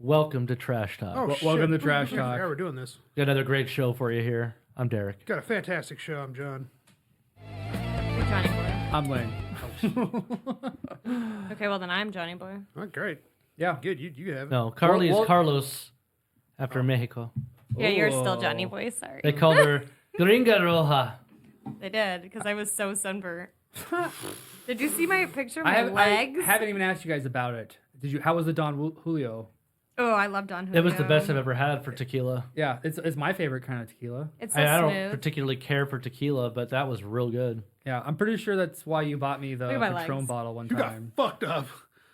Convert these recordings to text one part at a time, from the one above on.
Welcome to Trash Talk. Oh, shit. Welcome to Trash Yeah, Talk. we're doing this. Got another great show for you here. I'm Derek. Got a fantastic show. I'm John. You're Johnny Boy. I'm Lane. Okay, well then I'm Johnny Boy. Oh, great. Yeah. Good. You have it. No, Carly Well- is Carlos after Mexico. Yeah, you're still Oh. Johnny Boy. Sorry. They called her Gringa Roja. They did because I was so sunburnt. Did you see my picture of I my legs? haven't even asked you guys about it. Did you? How was the Don Julio? Oh, I love Don Julio. It was the best I've ever had for tequila. Yeah, it's my favorite kind of tequila. It's so I don't smooth. particularly care for tequila, but that was real good. Yeah, I'm pretty sure that's why you bought me the Look at my Patron legs. bottle one You got time. fucked up.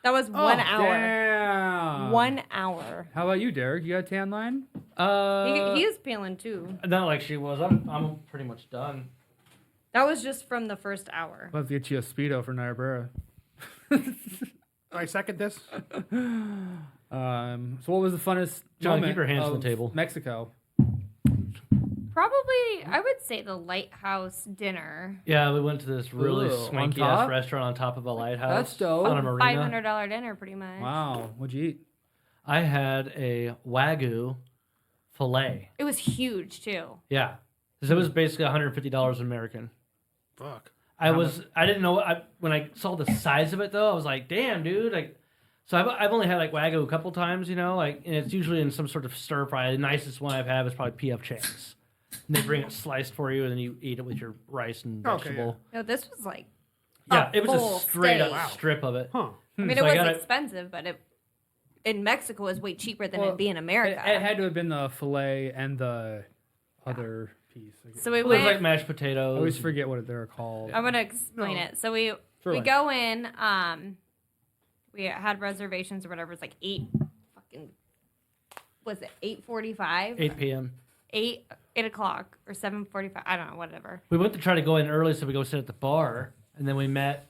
That was 1 hour. Damn. 1 hour. How about you, Derek? You got a tan line? He is peeling too. Not like she was. I'm pretty much done. That was just from the first hour. Let's get you a Speedo for Niobrara. I second this. So what was the funnest John, moment keep your hands on of the table. Mexico? Probably, I would say the Lighthouse dinner. Yeah, we went to this really Ooh, on swanky top? ass restaurant on top of a lighthouse. That's dope. On a marina. $500 dinner, pretty much. Wow, what'd you eat? I had a Wagyu filet. It was huge too. Yeah. So it was basically $150 American. Fuck. I didn't know when I saw the size of it though. I was like, damn, dude. Like, so I've only had like Wagyu a couple times, you know, like, and it's usually in some sort of stir fry. The nicest one I've had is probably P.F. Chang's. And they bring it sliced for you, and then you eat it with your rice and Okay, vegetable. No, this was like, Yeah, a it was full a straight steak. up strip of it. Huh. I mean, So it I was got it- expensive, but it in Mexico was way cheaper than Well, it'd be in America. It had to have been the fillet and the other piece. So we It was went. like mashed potatoes. I always forget what they're called. I'm gonna explain No. it. So we Sure. go in. We had reservations or whatever. It's like 8 fucking. Was it 8:45? 8 p.m. 8 o'clock or 7:45. I don't know. Whatever. We went to try to go in early, so we go sit at the bar, and then we met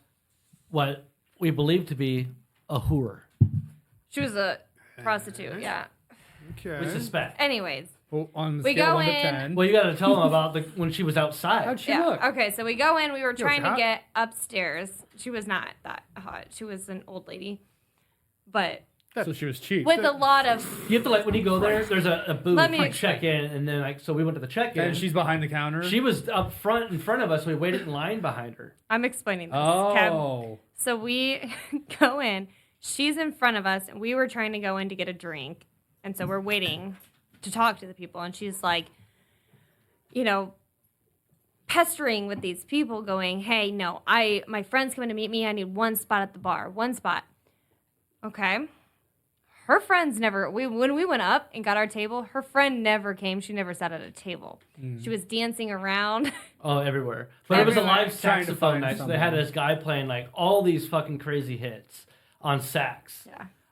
what we believed to be a whore. She was a prostitute. Yeah. Okay. We suspect. Anyways. Well, on the We scale go 1 to in- 10. Well, you got to tell them about when she was outside. How'd she Yeah. look? Okay. So we go in. We were trying to hot. get upstairs. She was not that hot. She was an old lady, but So she was cheap. with a lot of. You have to, like, when you go there, there's a booth Let me for check-in, and then, like, so we went to the check-in. And she's behind the counter. She was up front in front of us. We waited in line behind her. I'm explaining this. okay? Oh. So we go in. She's in front of us, and we were trying to go in to get a drink. And so we're waiting to talk to the people. And she's like, you know, pestering with these people going, hey, no, my friend's coming to meet me. I need one spot at the bar. One spot. Okay. Her friends never, when we went up and got our table, her friend never came. She never sat at a table. She was dancing around. Oh, everywhere. But it was a Everywhere. live Trying to saxophone find night, so they had this guy playing, like, all these fucking crazy hits on sax.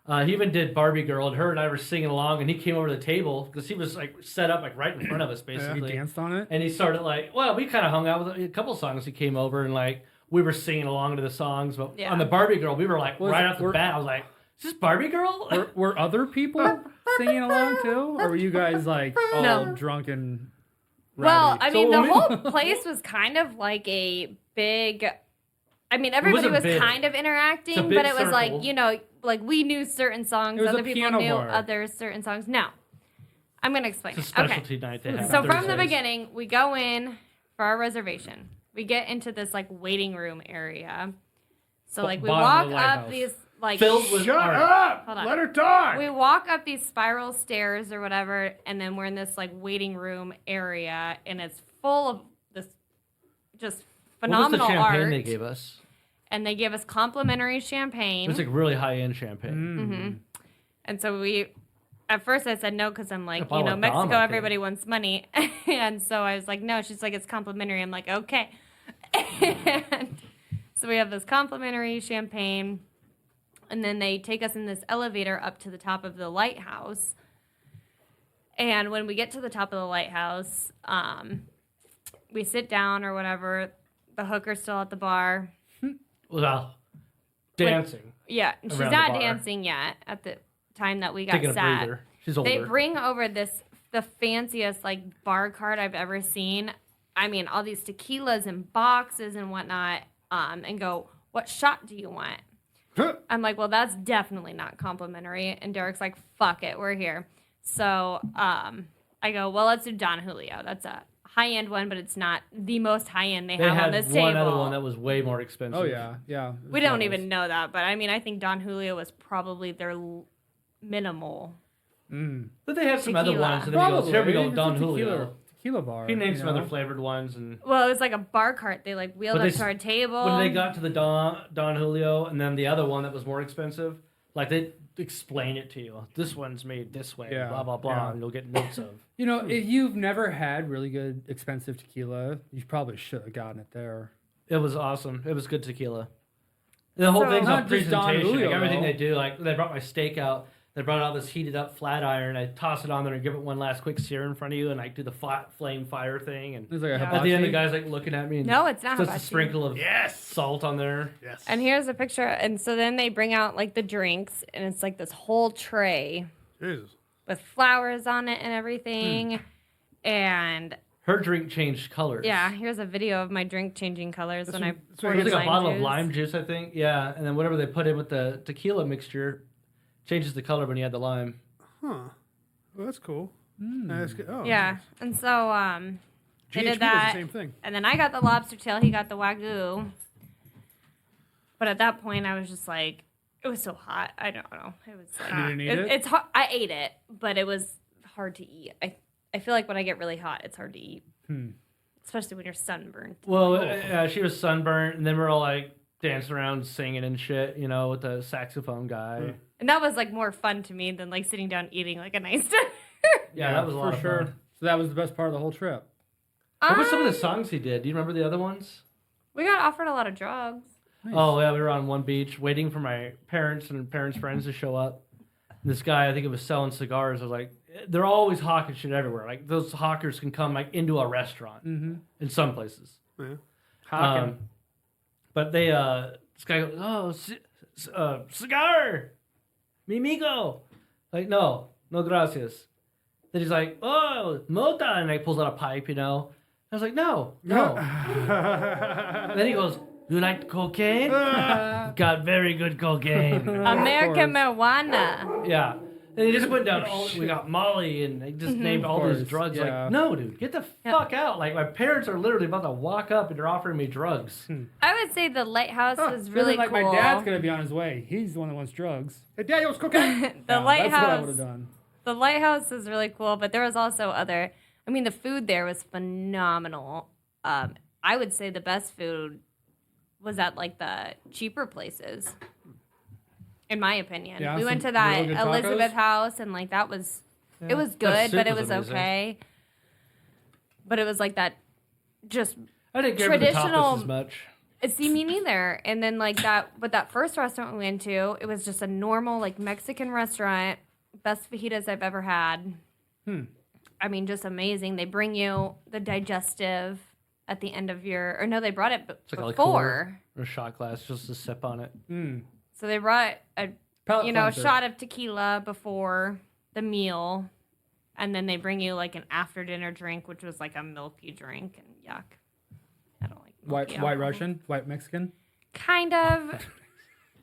Yeah. He even did Barbie Girl, and her and I were singing along, and he came over to the table, because he was, like, set up, like, right in front of us, He basically. danced on it? And he started, like, well, we kind of hung out with a couple songs. He came over, and, like, we were singing along to the songs. But Yeah. on the Barbie Girl, we were, like, Was right it- off the were- bat, I was like, is this Barbie Girl? Were other people singing along too? Or were you guys like all No. drunk and Well, rowdy? I So mean, the when we- whole place was kind of like a big. I mean, everybody was big- kind of interacting, it's a big but it was like, circle. you know, like we knew certain songs, It was other a people piano knew bar. other certain songs. No, I'm gonna explain It's a it. Okay. specialty night they have. So from the Thursdays. beginning, we go in for our reservation. We get into this like waiting room area. So like we Bottom walk of the up lighthouse. these like Filled with Shut art. up! Hold on. Let her talk! we walk up these spiral stairs or whatever, and then we're in this like waiting room area, and it's full of this just phenomenal What was the champagne art. they gave us? And they gave us complimentary champagne. It was, like, really high-end champagne. And so at first I said no because I'm like, A bottle of Mexico, Dom, I think. everybody wants money. And so I was like, no. She's like, it's complimentary. I'm like, okay. And so we have this complimentary champagne. And then they take us in this elevator up to the top of the lighthouse. And when we get to the top of the lighthouse, we sit down or whatever. The hooker's still at the bar. Well, dancing. Yeah, she's Around the not bar. dancing yet at the time that we got Taking a sat. breather. She's older. They bring over the fanciest like bar cart I've ever seen. I mean, all these tequilas and boxes and whatnot, and go, what shot do you want? I'm like, well, that's definitely not complimentary. And Derek's like, fuck it, we're here. So I go, well, let's do Don Julio. That's a high-end one, but it's not the most high-end they have on this table. They had one other one that was way more expensive. Oh, yeah. Yeah. We don't even know that, but I mean, I think Don Julio was probably their minimal. But they had some other Tequila. ones, and then he goes, here we go, It's Don a tequila, Julio. Tequila bar. He named you some know? other flavored ones. And Well, it was like a bar cart. They like wheeled But up they- to our table. when they got to the Don Julio and then the other one that was more expensive, like they explain it to you. This one's made this way, Yeah, blah, blah, blah, yeah. and you'll get notes of. You know, if you've never had really good, expensive tequila, you probably should have gotten it there. It was awesome. It was good tequila. The whole thing's not on just Don presentation. Julio, Like everything though. they do. Like they brought my steak out. They brought out this heated up flat iron. I toss it on there and give it one last quick sear in front of you, and I do the flame fire thing. And It's like a Yeah. at the end, the hibachi. guy's like looking at me. And No, it's not just a hibachi. sprinkle of Yes. salt on there. Yes. And here's a picture. And so then they bring out like the drinks, and it's like this whole tray Jesus. with flowers on it and everything. And Her drink changed colors. yeah, here's a video of my drink changing colors when I what- that's poured It was in like a bottle juice. of lime juice, I think. Yeah, and then whatever they put in with the tequila mixture changes the color when you add the lime. Huh. Well, that's cool. That's good. Oh, Yeah, and so they GHB did does that, the same thing. and then I got the lobster tail. He got the Wagyu. But at that point, I was just like, it was so hot. I don't know. It was like You didn't eat it? It's hard. I ate it, but it was hard to eat. I feel like when I get really hot, it's hard to eat, especially when you're sunburned. Well, she was sunburnt, and then we're all like dancing around, singing and shit, you know, with the saxophone guy. And that was like more fun to me than like sitting down eating like a nice dinner. Yeah, that was a lot for of sure. fun. So that was the best part of the whole trip. What were some of the songs he did? Do you remember the other ones? We got offered a lot of drugs. Oh, yeah, we were on one beach waiting for my parents and parents' friends to show up. And this guy, I think it was selling cigars. I was like, they're always hawking shit everywhere. Like, those hawkers can come like into a restaurant in some places. Yeah. Hawking. But they, this guy goes, cigar, mi amigo. Like, no gracias. Then he's like, oh, mota, and he pulls out a pipe, you know. I was like, no. Then he goes, you like cocaine? Got very good cocaine. American marijuana. Yeah. And he just went down we got Molly, and they just named all these course, drugs. yeah. Like, no, dude, get the fuck out. Like, my parents are literally about to walk up and they're offering me drugs. I would say the Lighthouse is really like cool. my dad's gonna be on his way. He's the one that wants drugs. Hey, Dad, you want cocaine? The Yeah, That's what I Lighthouse. would have done. The Lighthouse is really cool, but there was also other. I mean, the food there was phenomenal. I would say the best food was at like the cheaper places, in my opinion. Yeah, we went some to that really good tacos? Elizabeth house, and like that was, it was That good, soup but it was was amazing. okay. But it was like that, just I didn't care for the Traditional- tapas as much. see me neither. And then like that, but that first restaurant we went to, it was just a normal like Mexican restaurant. Best fajitas I've ever had. I mean, just amazing. They bring you the digestive at the end of your, or no, they brought it It's like a before. liqueur or a shot glass, just a sip on it. So they brought a Palate a cleanser. shot of tequila before the meal, and then they bring you like an after dinner drink, which was like a milky drink, and yuck. I don't like milky White alcohol. Russian, white Mexican. Kind of.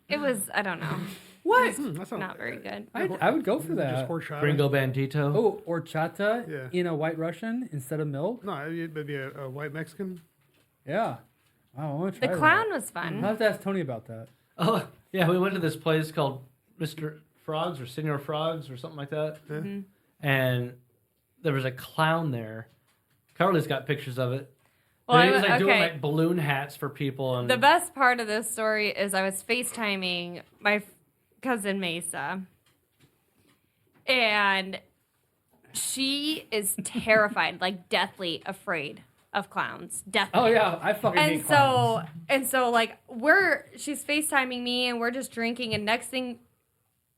It was, I don't know, What? That's not very good. I would go for Just that. horchata. Gringo Bandito. Oh, horchata Yeah. in a white Russian instead of milk. No, maybe a white Mexican. Yeah. Oh, I want to The try clown that. was fun. I'll have to ask Tony about that. Oh, yeah, we went to this place called Mr. Frogs or Senor Frogs or something like that. And there was a clown there. Carly's got pictures of it. Well, And he was like doing okay. like balloon hats for people. And The best part of this story is I was FaceTiming my cousin Mesa, and she is terrified, like deathly afraid of clowns. Deathly. Oh yeah, I fucking And hate clowns. so like she's FaceTiming me and we're just drinking, and next thing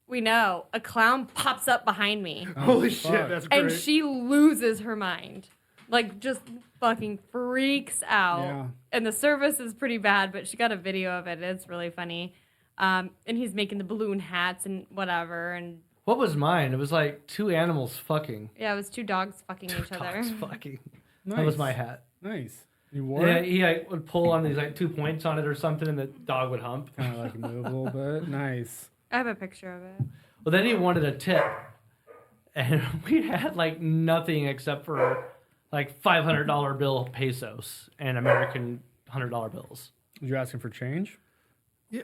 we know, a clown pops up behind me. Holy shit, fuck. that's great. And she loses her mind. Like, just fucking freaks out. Yeah. And the service is pretty bad, but she got a video of it. It's really funny. And he's making the balloon hats and whatever. And what was mine? It was like two animals fucking. yeah, it was two dogs fucking each other. Dogs fucking. Nice. That was my hat. Nice. You wore Yeah, it? he like would pull on these like 2 points on it or something, and the dog would hump. Kind of like move a little bit. Nice. I have a picture of it. Well, then he wanted a tip, and we had like nothing except for like $500 bill pesos and American $100 bills. You're asking for change? Yeah.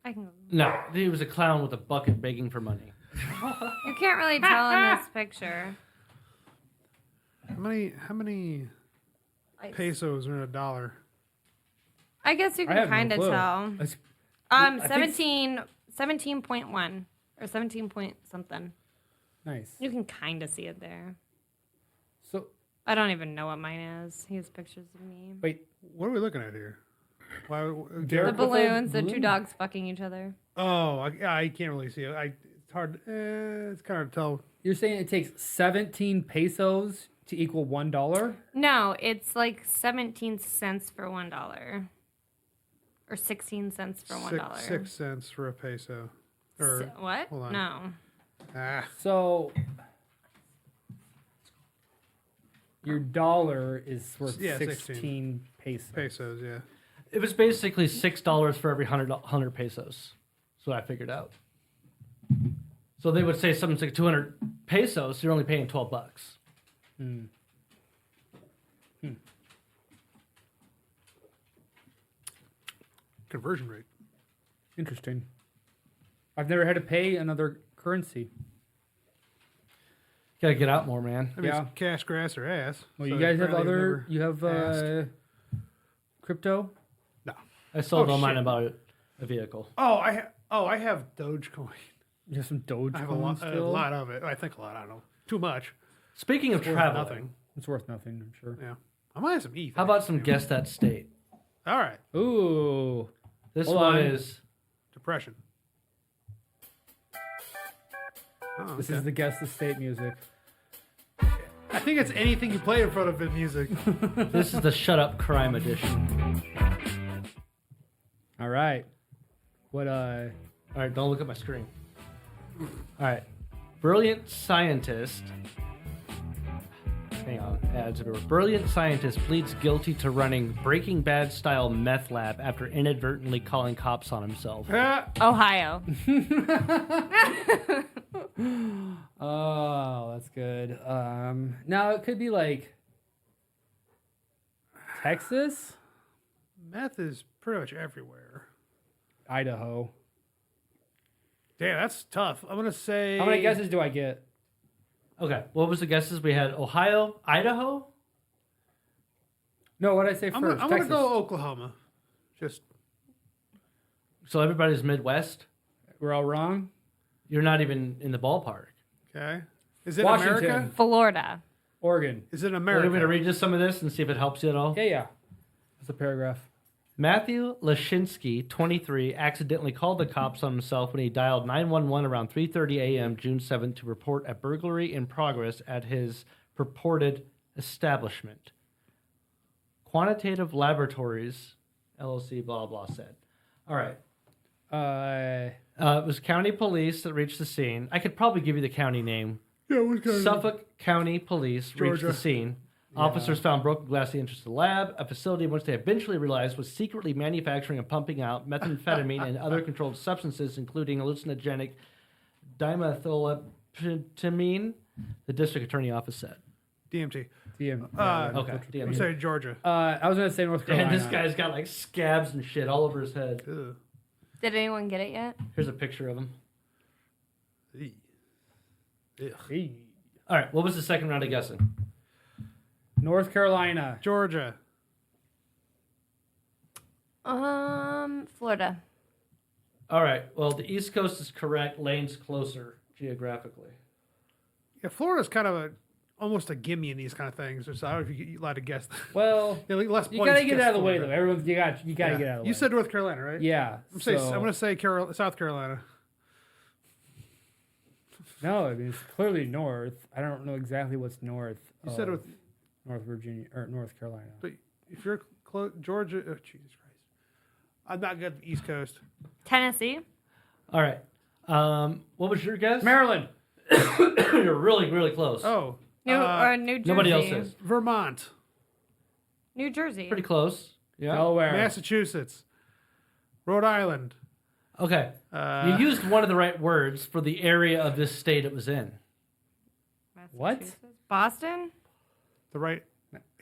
I can. No, he was a clown with a bucket begging for money. You can't really tell in this picture. How many pesos are in $1? I guess you I can have kind no of clue. tell. It's- I think 17.1 or 17 point something. Nice. You can kind of see it there. So, I don't even know what mine is. He has pictures of me. wait. What are we looking at here? Why? The Derek with a balloons, the two balloon? dogs fucking each other. Oh, I can't really see it. It's hard. It's kind of hard to tell. You're saying it takes 17 pesos to equal $1? No, it's like 17 cents for $1. Or 16 cents for $1. 6 cents for a peso. Or What? hold on. No. So, your dollar is worth Yeah, 16 pesos. pesos. Yeah. It was basically $6 for every 100 pesos. That's what I figured out. So they would say something's like 200 pesos, so you're only paying $12. Conversion rate. Interesting. I've never had to pay another currency. Gotta get out more, man. I mean, Yeah. it's cash, grass, or ass. Well, so you guys have apparently other. never You have asked. crypto. No. I sold Oh, all mine shit. about a vehicle. Oh, I have Dogecoin. You have some Dogecoin I have a still. lot of it. I think a lot. I don't know. Too much. Speaking of Worth traveling, nothing. It's worth nothing, I'm sure. Yeah. I might have some ETH. how about some guess that state? All right. Ooh. This Hold one on. is Depression. Oh, This okay. is the guess the state music. I think it's anything you play in front of in music. this is the Shut Up Crime edition. All right. What All right, don't look at my screen. All right, brilliant scientist. Hang on, ads everywhere. Brilliant scientist pleads guilty to running Breaking Bad style meth lab after inadvertently calling cops on himself. Ohio. Oh, that's good. Now it could be like Texas, Meth is pretty much everywhere. Idaho. Damn, that's tough. I'm gonna say. How many guesses do I get? Okay, what was the guesses? We had Ohio, Idaho. No, what did I say 1st? I'm gonna Texas. go Oklahoma. Just So everybody's Midwest. We're all wrong. You're not even in the ballpark. okay. Is it Washington. America? Florida. Oregon. Is it Are America? you going to read just some of this and see if it helps you at all? Yeah. That's a paragraph. Matthew Lashinsky, 23, accidentally called the cops on himself when he dialed 911 around 3:30 a.m. June 7th to report a burglary in progress at his purported establishment. Quantitative Laboratories, LLC, blah, blah, said. All right. It was county police that reached the scene. I could probably give you the county name. Yeah, what kind Suffolk County Police reached Georgia. the scene. Officers found broken glass at the entrance to the lab, a facility in which they eventually realized was secretly manufacturing and pumping out methamphetamine and other controlled substances, including hallucinogenic dimethylamine, the district attorney office said. DMT. DM. Okay, I'm DMT. saying Georgia. I was gonna say North Carolina. And this guy's got like scabs and shit all over his head. Ugh. Did anyone get it yet? Here's a picture of him. Eek. Ugh. Hey. All right, what was the second round of guessing? North Carolina. Georgia. Florida. All right, well, the East Coast is correct. Lane's closer geographically. Yeah, Florida's kind of almost a gimme in these kind of things. So I don't know if you're allowed to guess. Well, Yeah, like less you points. gotta get it guess out of the way Florida. though. Everyone's you gotta Yeah. get it out of the way. You said North Carolina, right? yeah. I'm so, gonna say South Carolina. no. I mean it's clearly north. I don't know exactly what's north. You said of with, North Virginia or North Carolina. but if you're close, Georgia. Oh, Jesus Christ! I'm not good at the East Coast. Tennessee. All right. What was your guess? Maryland. You're really, really close. Oh, New Jersey. Nobody else is. Vermont. New Jersey. Pretty close. Yeah. Delaware. Massachusetts, Rhode Island. Okay. You used one of the right words for the area of this state it was in. What? Boston? The right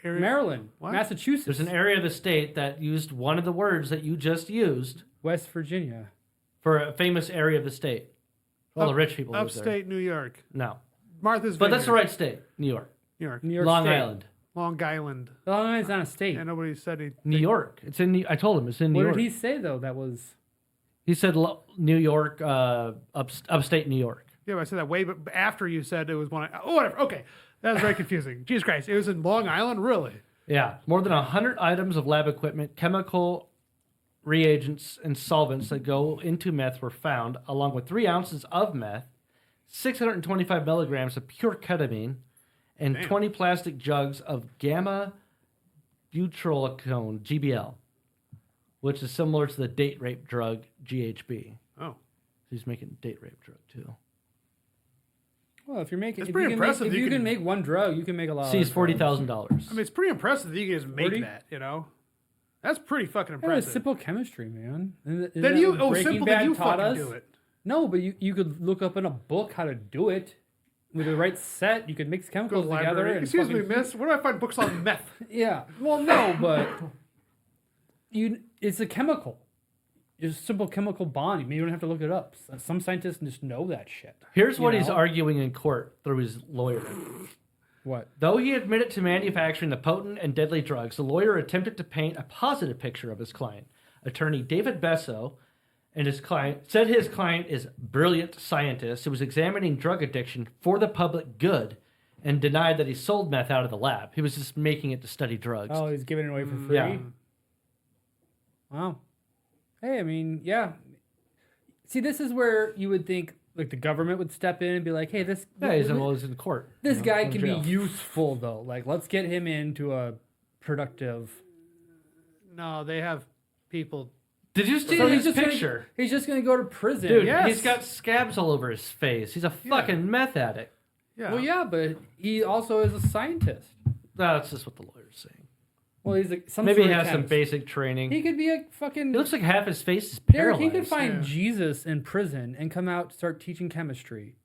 area. Maryland. What? Massachusetts. There's an area of the state that used one of the words that you just used West Virginia. for a famous area of the state. All the rich people live there. Upstate New York. No. Martha's But Vineyard. that's the right state. New York. New York. New York Long State. Island. Long Island. Long Island's not a state. And nobody said anything. New York. It's in. I told him it's in New What York. did he say, though? That was... He said New York, upstate New York. Yeah, but I said that way, but after you said it was one. Oh, whatever. Okay, that was very confusing. Jesus Christ, it was in Long Island, really? Yeah, more than 100 items of lab equipment, chemical reagents, and solvents that go into meth were found, along with 3 ounces of meth, 625 milligrams of pure ketamine, and 20 plastic jugs of gamma butyrolicone (GBL), which is similar to the date rape drug GHB. Oh, He's making date rape drug too. Well, if you're making... It's if pretty you can impressive Make, if you you can- can make one drug, you can make a lot Sees of drugs. $40,000. I mean, it's pretty impressive that you can just make 40? that. That's pretty fucking Yeah, impressive. it's simple chemistry, man. Isn't then that you, what Breaking simple. Bad Then you taught fucking us? do it. No, but you could look up in a book how to do it. With the right set, you could mix Go chemicals to the together. library. And Excuse me, fucking- miss. Where do I find books on meth? Yeah. Well, no, but it's a chemical. It's a simple chemical bond. You don't have to look it up. Some scientists just know that shit. Here's what You he's know? arguing in court through his lawyer. What? Though he admitted to manufacturing the potent and deadly drugs, the lawyer attempted to paint a positive picture of his client. Attorney David Besso and his client said his client is a brilliant scientist who was examining drug addiction for the public good and denied that he sold meth out of the lab. He was just making it to study drugs. Oh, he's giving it away for free? Yeah. Wow. Hey, I mean, yeah. See, this is where you would think like the government would step in and be like, hey, this He's in court. this guy in can be jail. useful, though. Like, let's get him into a productive... No, they have people. Did you see So his just picture? Gonna, he's just going to go to prison. Dude, Yes. he's got scabs all over his face. He's a fucking meth addict. Yeah. Well, yeah, but he also is a scientist. That's just what the lawyer's saying. Well, he's like some Maybe sort he of has some chemist. basic training. He could be a fucking... It looks like half his face is Derek, paralyzed. he could find Yeah. Jesus in prison and come out start teaching chemistry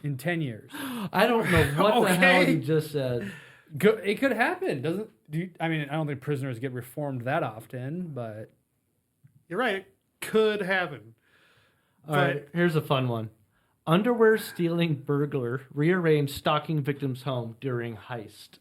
in 10 years. I don't know what the hell Okay. he just said. It could happen. I mean, I don't think prisoners get reformed that often, but... You're right. It could happen. All right, here's a fun one. Underwear stealing burglar rearranged stalking victim's home during heist.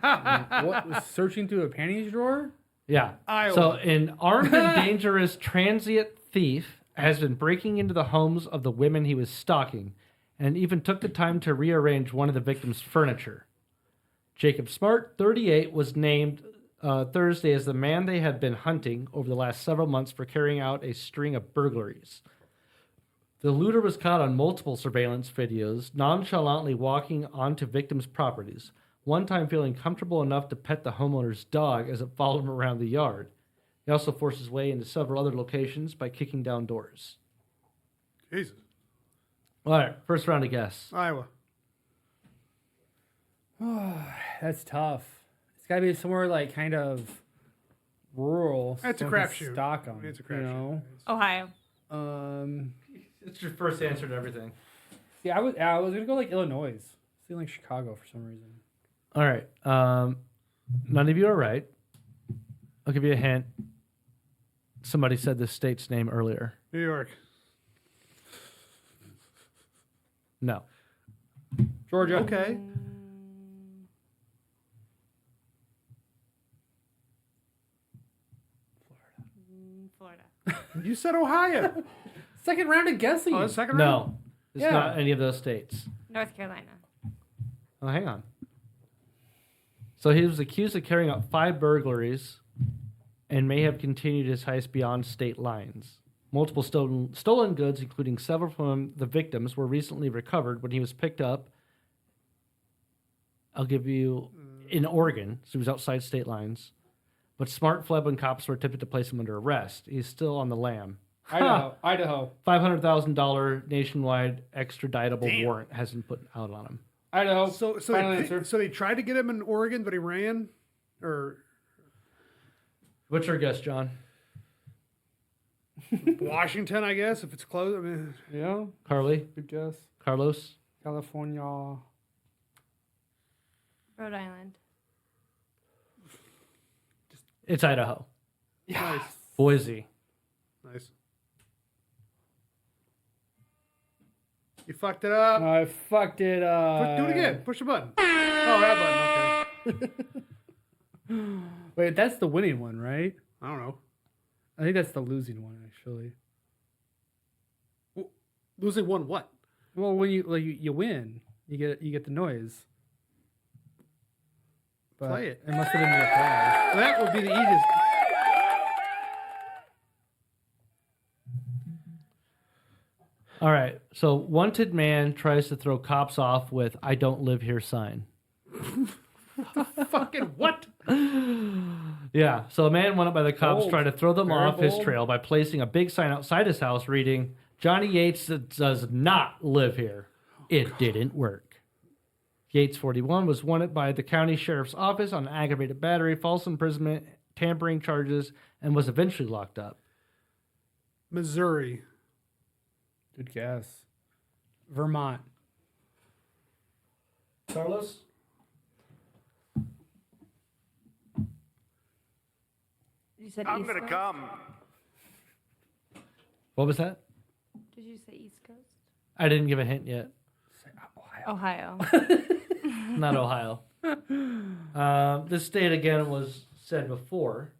What was searching through a panties drawer? Yeah. Iowa. So an armed and dangerous transient thief has been breaking into the homes of the women he was stalking and even took the time to rearrange one of the victim's furniture. Jacob Smart, 38, was named Thursday as the man they had been hunting over the last several months for carrying out a string of burglaries. The looter was caught on multiple surveillance videos, nonchalantly walking onto victims' properties, one time feeling comfortable enough to pet the homeowner's dog as it followed him around the yard. He also forced his way into several other locations by kicking down doors. Jesus. All right, first round of guess. Iowa. That's tough. It's got to be somewhere like kind of rural. That's a so I can crapshoot. Stock 'em, It's a you crapshoot. know? Ohio. It's your first answer to everything. Yeah, I was gonna go like Illinois. Feeling like Chicago for some reason. All right. None of you are right. I'll give you a hint. Somebody said this state's name earlier. New York. No. Georgia. Okay. Florida. You said Ohio. Second round of guessing. Oh, that's second round? No. It's Yeah. not any of those states. North Carolina. Oh, hang on. So he was accused of carrying out 5 burglaries and may have continued his heist beyond state lines. Multiple stolen goods, including several from the victims, were recently recovered when he was picked up. I'll give you in Oregon, so he was outside state lines. But Smart fled when cops were attempting to place him under arrest. He's still on the lam. Idaho. $500,000 nationwide extraditable Damn. warrant has been put out on him. Idaho. So Final answer. they tried to get him in Oregon, but he ran. or What's your guess, John? Washington, I guess, if it's close. I mean, Yeah, Carly? good guess. Carlos? California. Rhode Island. It's Idaho. nice, Boise. nice. You fucked it up. I fucked it up. Do it again. Push the button. Oh, that button. Okay. Wait, that's the winning one, right? I don't know. I think that's the losing one, actually. Losing one what? Well, when you win, you get the noise. But Play it. It must have been the applause. That would be the easiest. All right. So, wanted man tries to throw cops off with "I don't live here" sign. Fucking what? Yeah. So, a man went up by the cops Bold. trying to throw them Very off his bold. trail by placing a big sign outside his house reading, "Johnny Yates does not live here." It didn't work. Yates, 41, was wanted by the county sheriff's office on aggravated battery, false imprisonment, tampering charges, and was eventually locked up. Missouri. Good guess. Vermont. Carlos? You said I'm East gonna Coast? come. What was that? Did you say East Coast? I didn't give a hint yet. Ohio. Not Ohio. This state, again, was said before.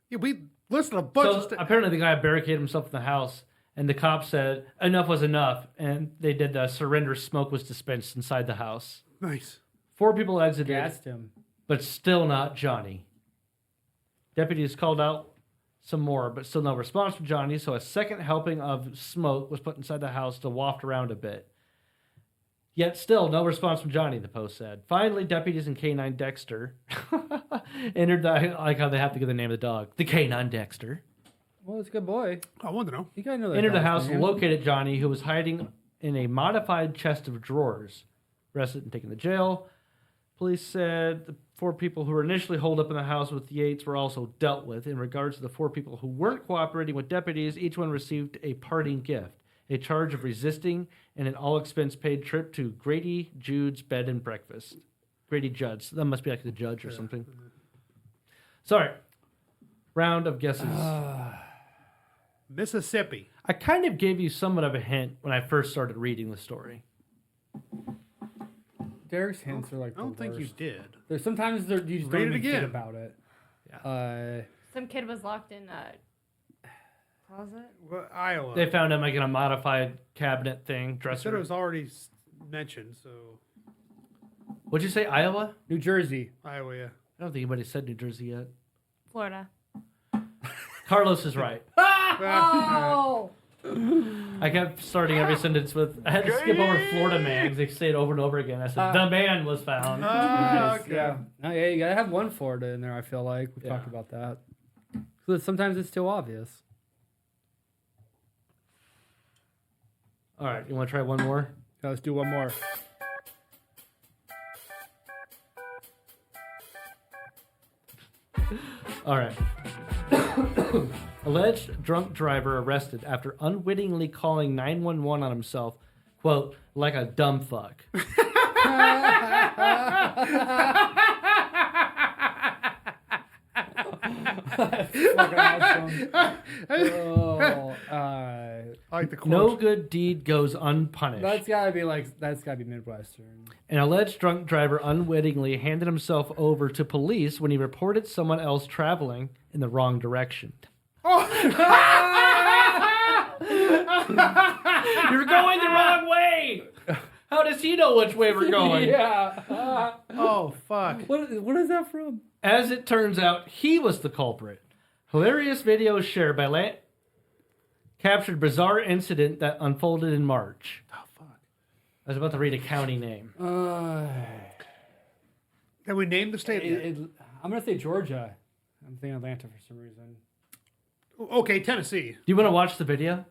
Yeah, we listed a bunch of So stuff. apparently the guy barricaded himself in the house, and the cops said enough was enough, and they did the surrender. Smoke was dispensed inside the house. Nice. 4 people exited, Gassed him. but still not Johnny. Deputies called out some more, but still no response from Johnny, so a second helping of smoke was put inside the house to waft around a bit. Yet still no response from Johnny, the Post said. Finally, deputies and Canine Dexter entered the... I like how they have to give the name of the dog. The Canine Dexter. Well, it's a good boy. I wanted to know. You gotta know that. Entered the dog's house and name. located Johnny, who was hiding in a modified chest of drawers. Arrested and taken to jail. Police said the 4 people who were initially holed up in the house with Yates were also dealt with. In regards to the 4 people who weren't cooperating with deputies, each one received a parting gift. A charge of resisting and an all-expense-paid trip to Grady Jude's bed and breakfast. Grady Judd's. That must be like the judge or something. Sorry. Round of guesses. Mississippi. I kind of gave you somewhat of a hint when I first started reading the story. Derek's hints are like I don't the think you worst. did. There's sometimes you just Read don't it even think again. about it. Yeah. Some kid was locked in a closet. Well, Iowa. They found him like in a modified cabinet thing, I said dresser. it was already mentioned, so What'd you say, Iowa? New Jersey. Iowa, yeah. I don't think anybody said New Jersey yet. Florida. Carlos is right. Oh! I kept starting every sentence with, I had to skip over Florida man because they say it over and over again. I said, the man was found. Okay. Yeah. Oh, yeah, you gotta have one Florida in there, I feel like. We've Yeah. talked about that. So sometimes it's still obvious. All right, you want to try one more? Yeah, let's do one more. All right. Alleged drunk driver arrested after unwittingly calling 911 on himself, quote, like a dumb fuck. Fucking awesome. Oh, I like the quote. No good deed goes unpunished. that's gotta be Midwestern. An alleged drunk driver unwittingly handed himself over to police when he reported someone else traveling in the wrong direction. You're going the wrong way! How does he know which way we're going? Yeah. Oh, fuck. What is that from? As it turns out, he was the culprit. Hilarious videos shared by captured bizarre incident that unfolded in March. Oh, fuck. I was about to read a county name. Have we named the state yet? I'm gonna say Georgia. I'm thinking Atlanta for some reason. Okay, Tennessee. Do you want to watch the video?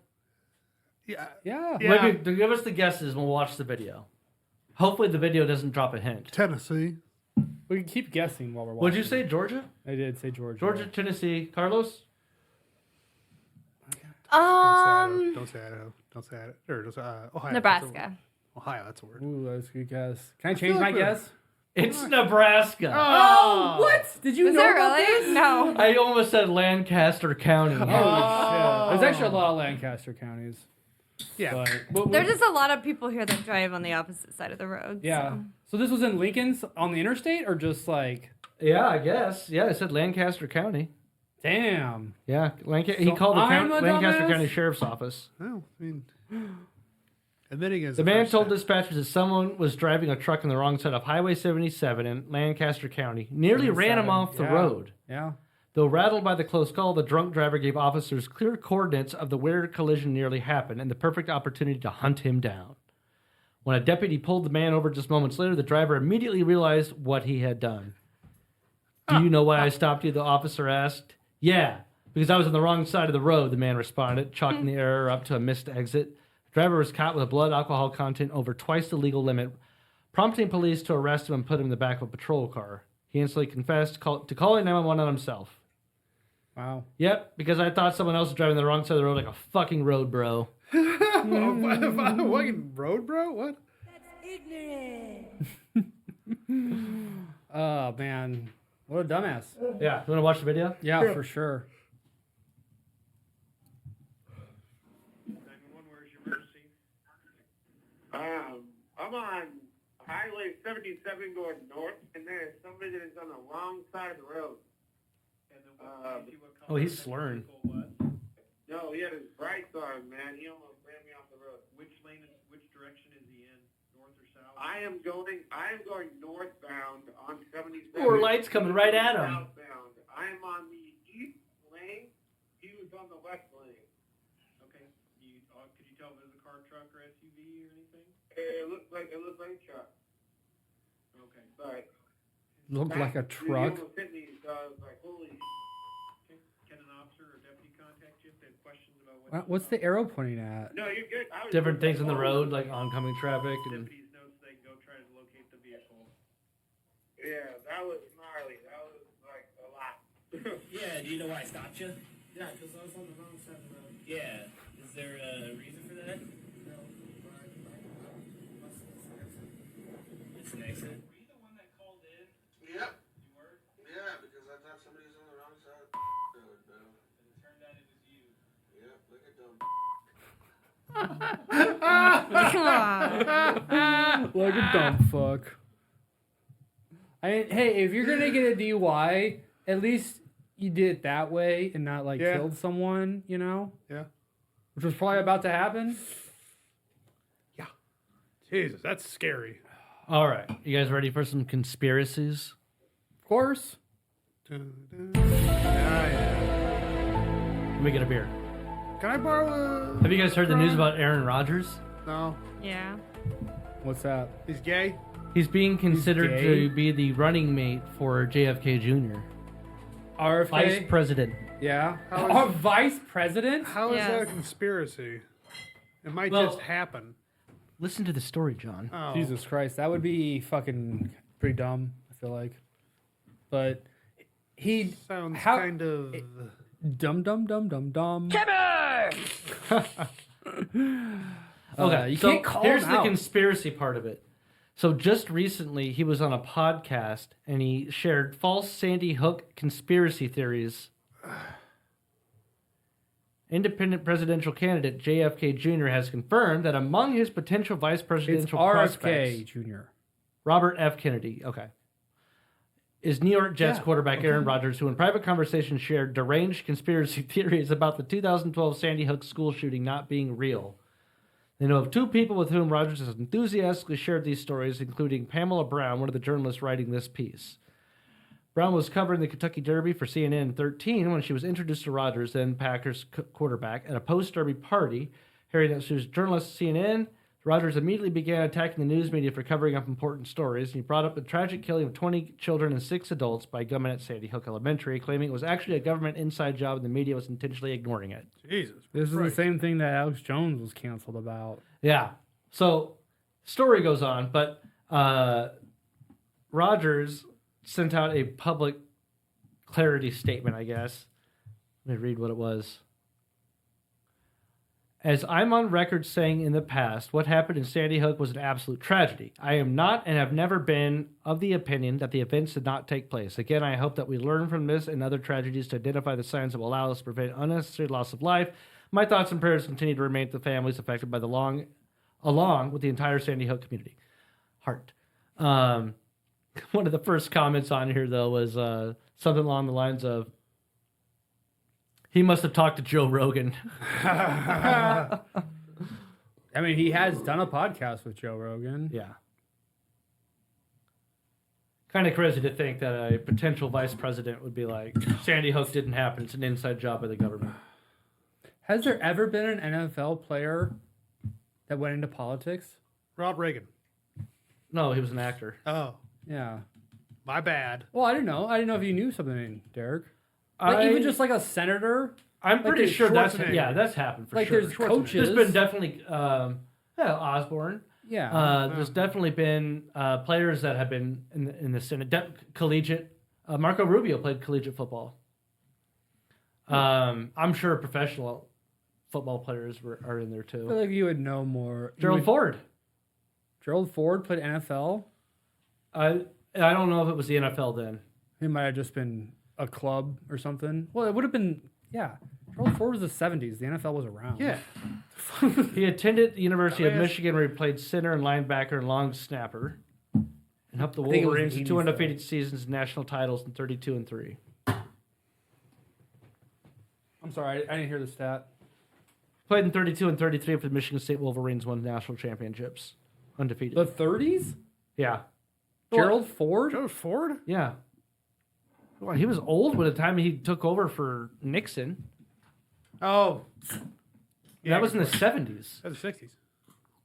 Yeah. Yeah. Yeah. Maybe give us the guesses and we'll watch the video. Hopefully the video doesn't drop a hint. Tennessee. We can keep guessing while we're watching. What'd you say, Georgia? I did say Georgia. Georgia, Tennessee. Carlos? Don't say Idaho. Don't say Idaho. Or don't say, Ohio. Nebraska. Ohio, that's a word. Ooh, that's a good guess. Can I change feel my like we're- guess? It's Nebraska. Oh, what? Did you Is know that about really? this? No. I almost said Lancaster County. Oh, shit. There's actually a lot of Lancaster counties. Yeah. But There's just a lot of people here that drive on the opposite side of the road. yeah. So. So this was in Lincoln's on the interstate, or just like, Yeah, I guess. Yeah, it said Lancaster County. damn. Yeah, he So called the I'm a Lancaster dumbass? County Sheriff's Office. Well, I mean, and then he goes. The man told dispatchers that someone was driving a truck on the wrong side of Highway 77 in Lancaster County. Nearly ran him off the Yeah. road. Yeah. Though rattled by the close call, the drunk driver gave officers clear coordinates of the where collision nearly happened and the perfect opportunity to hunt him down. When a deputy pulled the man over just moments later, the driver immediately realized what he had done. Do you know why I stopped you? The officer asked. Yeah, because I was on the wrong side of the road, the man responded, chalking the error up to a missed exit. The driver was caught with a blood alcohol content over twice the legal limit, prompting police to arrest him and put him in the back of a patrol car. He instantly confessed to calling 911 on himself. Wow. Yep, because I thought someone else was driving the wrong side of the road like a fucking road, bro. Fucking road, bro? What? Oh, man. What a dumbass. Yeah, you want to watch the video? Yeah, for sure. 911, where's your emergency? I'm on Highway 77 going north, and there's somebody that is on the wrong side of the road. Oh, he's slurring. No, he had his brights on, man. He almost ran me off the road. Which direction is he in? North or south? I am going northbound on 77. Four lights coming right at him. Southbound. I am on the east lane. He was on the west lane. Okay. Could you tell if it was a car, truck, or SUV or anything? It looked like a truck, Okay. but Looked like a he truck. almost hit me, so I was like, holy. Okay. Can an officer or deputy contact you if they have questions about what? What's the arrow pointing at? No, you're good. I was Different just things in like, the oh. road, like oncoming traffic. And Deputies know so they can go try to locate the vehicle. Yeah, that was gnarly. That was like a lot. Yeah, do you know why I stopped you? Yeah, because I was on the wrong side of the road. Yeah. Is there a reason for that? No, It's an accident. Were you the one that called in? Yep. You were? Yeah, because I thought somebody was on the wrong side of the road, bro. And it turned out it was you. Yep, look at them. Like a dumb fuck. I mean, hey, if you're gonna get a DUI, at least you did it that way and not like Yeah. killed someone, you know? Yeah. Which was probably about to happen. Jesus, that's scary. all right, you guys ready for some conspiracies? Of course. Dun, dun. Yeah. Let me get a beer. Can I borrow a... Have you guys heard the news about Aaron Rodgers? No. Yeah. What's that? He's gay? He's being considered gay? to be the running mate for JFK Jr. RFK? Vice President. Yeah. How is- Our vice president? How is Yes. that a conspiracy? It might Well- just happen. Listen to the story, John. Oh. Jesus Christ, that would be fucking pretty dumb, I feel like. But he Sounds how- kind of... dumb. Okay, you so can't call here's him the out. conspiracy part of it. So just recently, he was on a podcast and he shared false Sandy Hook conspiracy theories. Independent presidential candidate JFK Jr. has confirmed that among his potential vice It's presidential RFK prospects, Jr. Robert F. Kennedy, is New York Jets Yeah, quarterback Aaron Rodgers, who in private conversation shared deranged conspiracy theories about the 2012 Sandy Hook school shooting not being real. They know of two people with whom Rodgers has enthusiastically shared these stories, including Pamela Brown, one of the journalists writing this piece. Brown was covering the Kentucky Derby for CNN in 2013 when she was introduced to Rodgers, then Packers quarterback, at a post-Derby party. Hearing that she was a journalist at CNN, Rodgers immediately began attacking the news media for covering up important stories. And he brought up the tragic killing of 20 children and 6 adults by gunmen at Sandy Hook Elementary, claiming it was actually a government inside job and the media was intentionally ignoring it. Jesus. This is the Christ. same thing that Alex Jones was canceled about. Yeah. So, story goes on, but Rodgers sent out a public clarity statement, I guess. Let me read what it was. As I'm on record saying in the past, what happened in Sandy Hook was an absolute tragedy. I am not and have never been of the opinion that the events did not take place. Again, I hope that we learn from this and other tragedies to identify the signs that will allow us to prevent unnecessary loss of life. My thoughts and prayers continue to remain with the families affected by along with the entire Sandy Hook community. Heart. One of the first comments on here, though, was something along the lines of, he must have talked to Joe Rogan. I mean, he has done a podcast with Joe Rogan. Yeah. Kind of crazy to think that a potential vice president would be like, Sandy Hook didn't happen. It's an inside job by the government. Has there ever been an NFL player that went into politics? Ronald Reagan. No, he was an actor. Oh, Yeah. my bad. Well, I didn't know. I didn't know if you knew something, Derek. Like even just like a senator. I'm like pretty there's sure that's Schwarzenegger. that's happened for Like sure. there's coaches. There's been definitely Osborne. Yeah. There's definitely been players that have been in the Senate. Collegiate. Marco Rubio played collegiate football. I'm sure professional football players are in there I feel too. like you would know more. Gerald Ford. Gerald Ford played NFL. I don't know if it was the NFL then. He might have just been a club or something. Well, it would have been, yeah. Gerald Ford was the 70s. The NFL was around. Yeah. He attended the University of Yes. Michigan, where he played center and linebacker and long snapper, and helped the I think it was Wolverines the to 2 80s, undefeated seasons, national titles, and 32-3. I'm sorry, I didn't hear the stat. Played in 32 and 33 for the Michigan State Wolverines, won national championships, undefeated. The 30s? Yeah, Gerald Ford? Joe Ford? yeah. Well, he was old by the time he took over for Nixon. Oh. That was in the 70s. That was the 60s.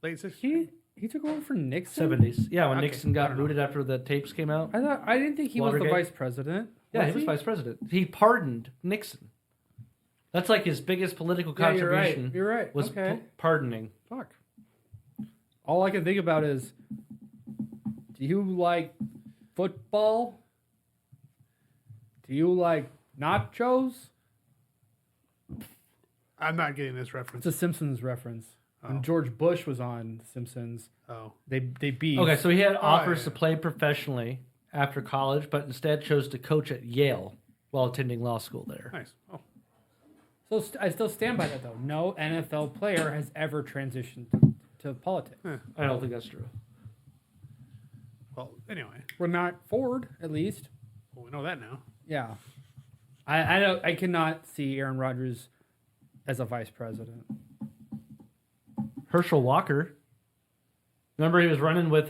Late 60s. He took over for Nixon? 70s. Yeah, when Okay. Nixon I got don't know. booted after the tapes came out. I didn't think he was Watergate? the vice president. Yeah, he was vice president. He pardoned Nixon. That's like his biggest political Yeah, you're right. contribution. You're right. Was Okay. pardoning. Fuck. All I can think about is, do you like football? Do you like nachos? I'm not getting this It's reference. a Simpsons reference. Oh. When George Bush was on The Simpsons, Oh. they beat. Okay, so he had offers yeah. to play professionally after college, but instead chose to coach at Yale while attending law school there. Nice. Oh. So I still stand by that though. No NFL player has ever transitioned to politics. I don't think that's true. Well, anyway. We're not Ford, at least. Well, we know that now. Yeah. I don't. I cannot see Aaron Rodgers as a vice president. Herschel Walker. Remember he was running with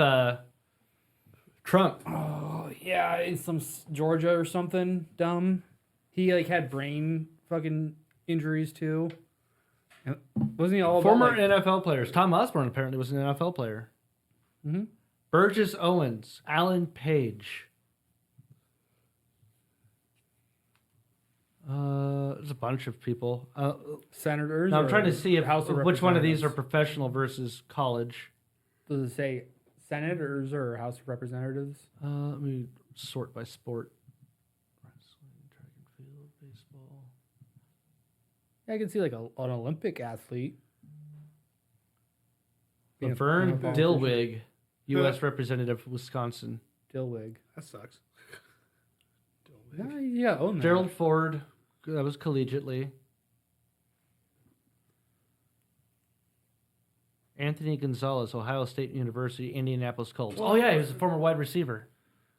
Trump. Oh yeah, in some Georgia or something dumb. He like had brain fucking injuries too. And wasn't he all about, Former like, NFL players. Tom Osborne apparently was an NFL player. Mhm. Burgess Owens, Alan Page. There's a bunch of people. senators? Now I'm or trying to see if House of which one of these are Representatives? professional versus college. Does it say senators or House of Representatives? Let me sort by sport. Wrestling, track and field, baseball. Yeah, I can see like an Olympic athlete. Being a Laverne politician. Dillwig, U.S. Representative of Wisconsin. Dillwig. That sucks. Yeah, own that. Gerald Ford, that was collegiately. Anthony Gonzalez, Ohio State University, Indianapolis Colts. Oh yeah, he was a former wide receiver.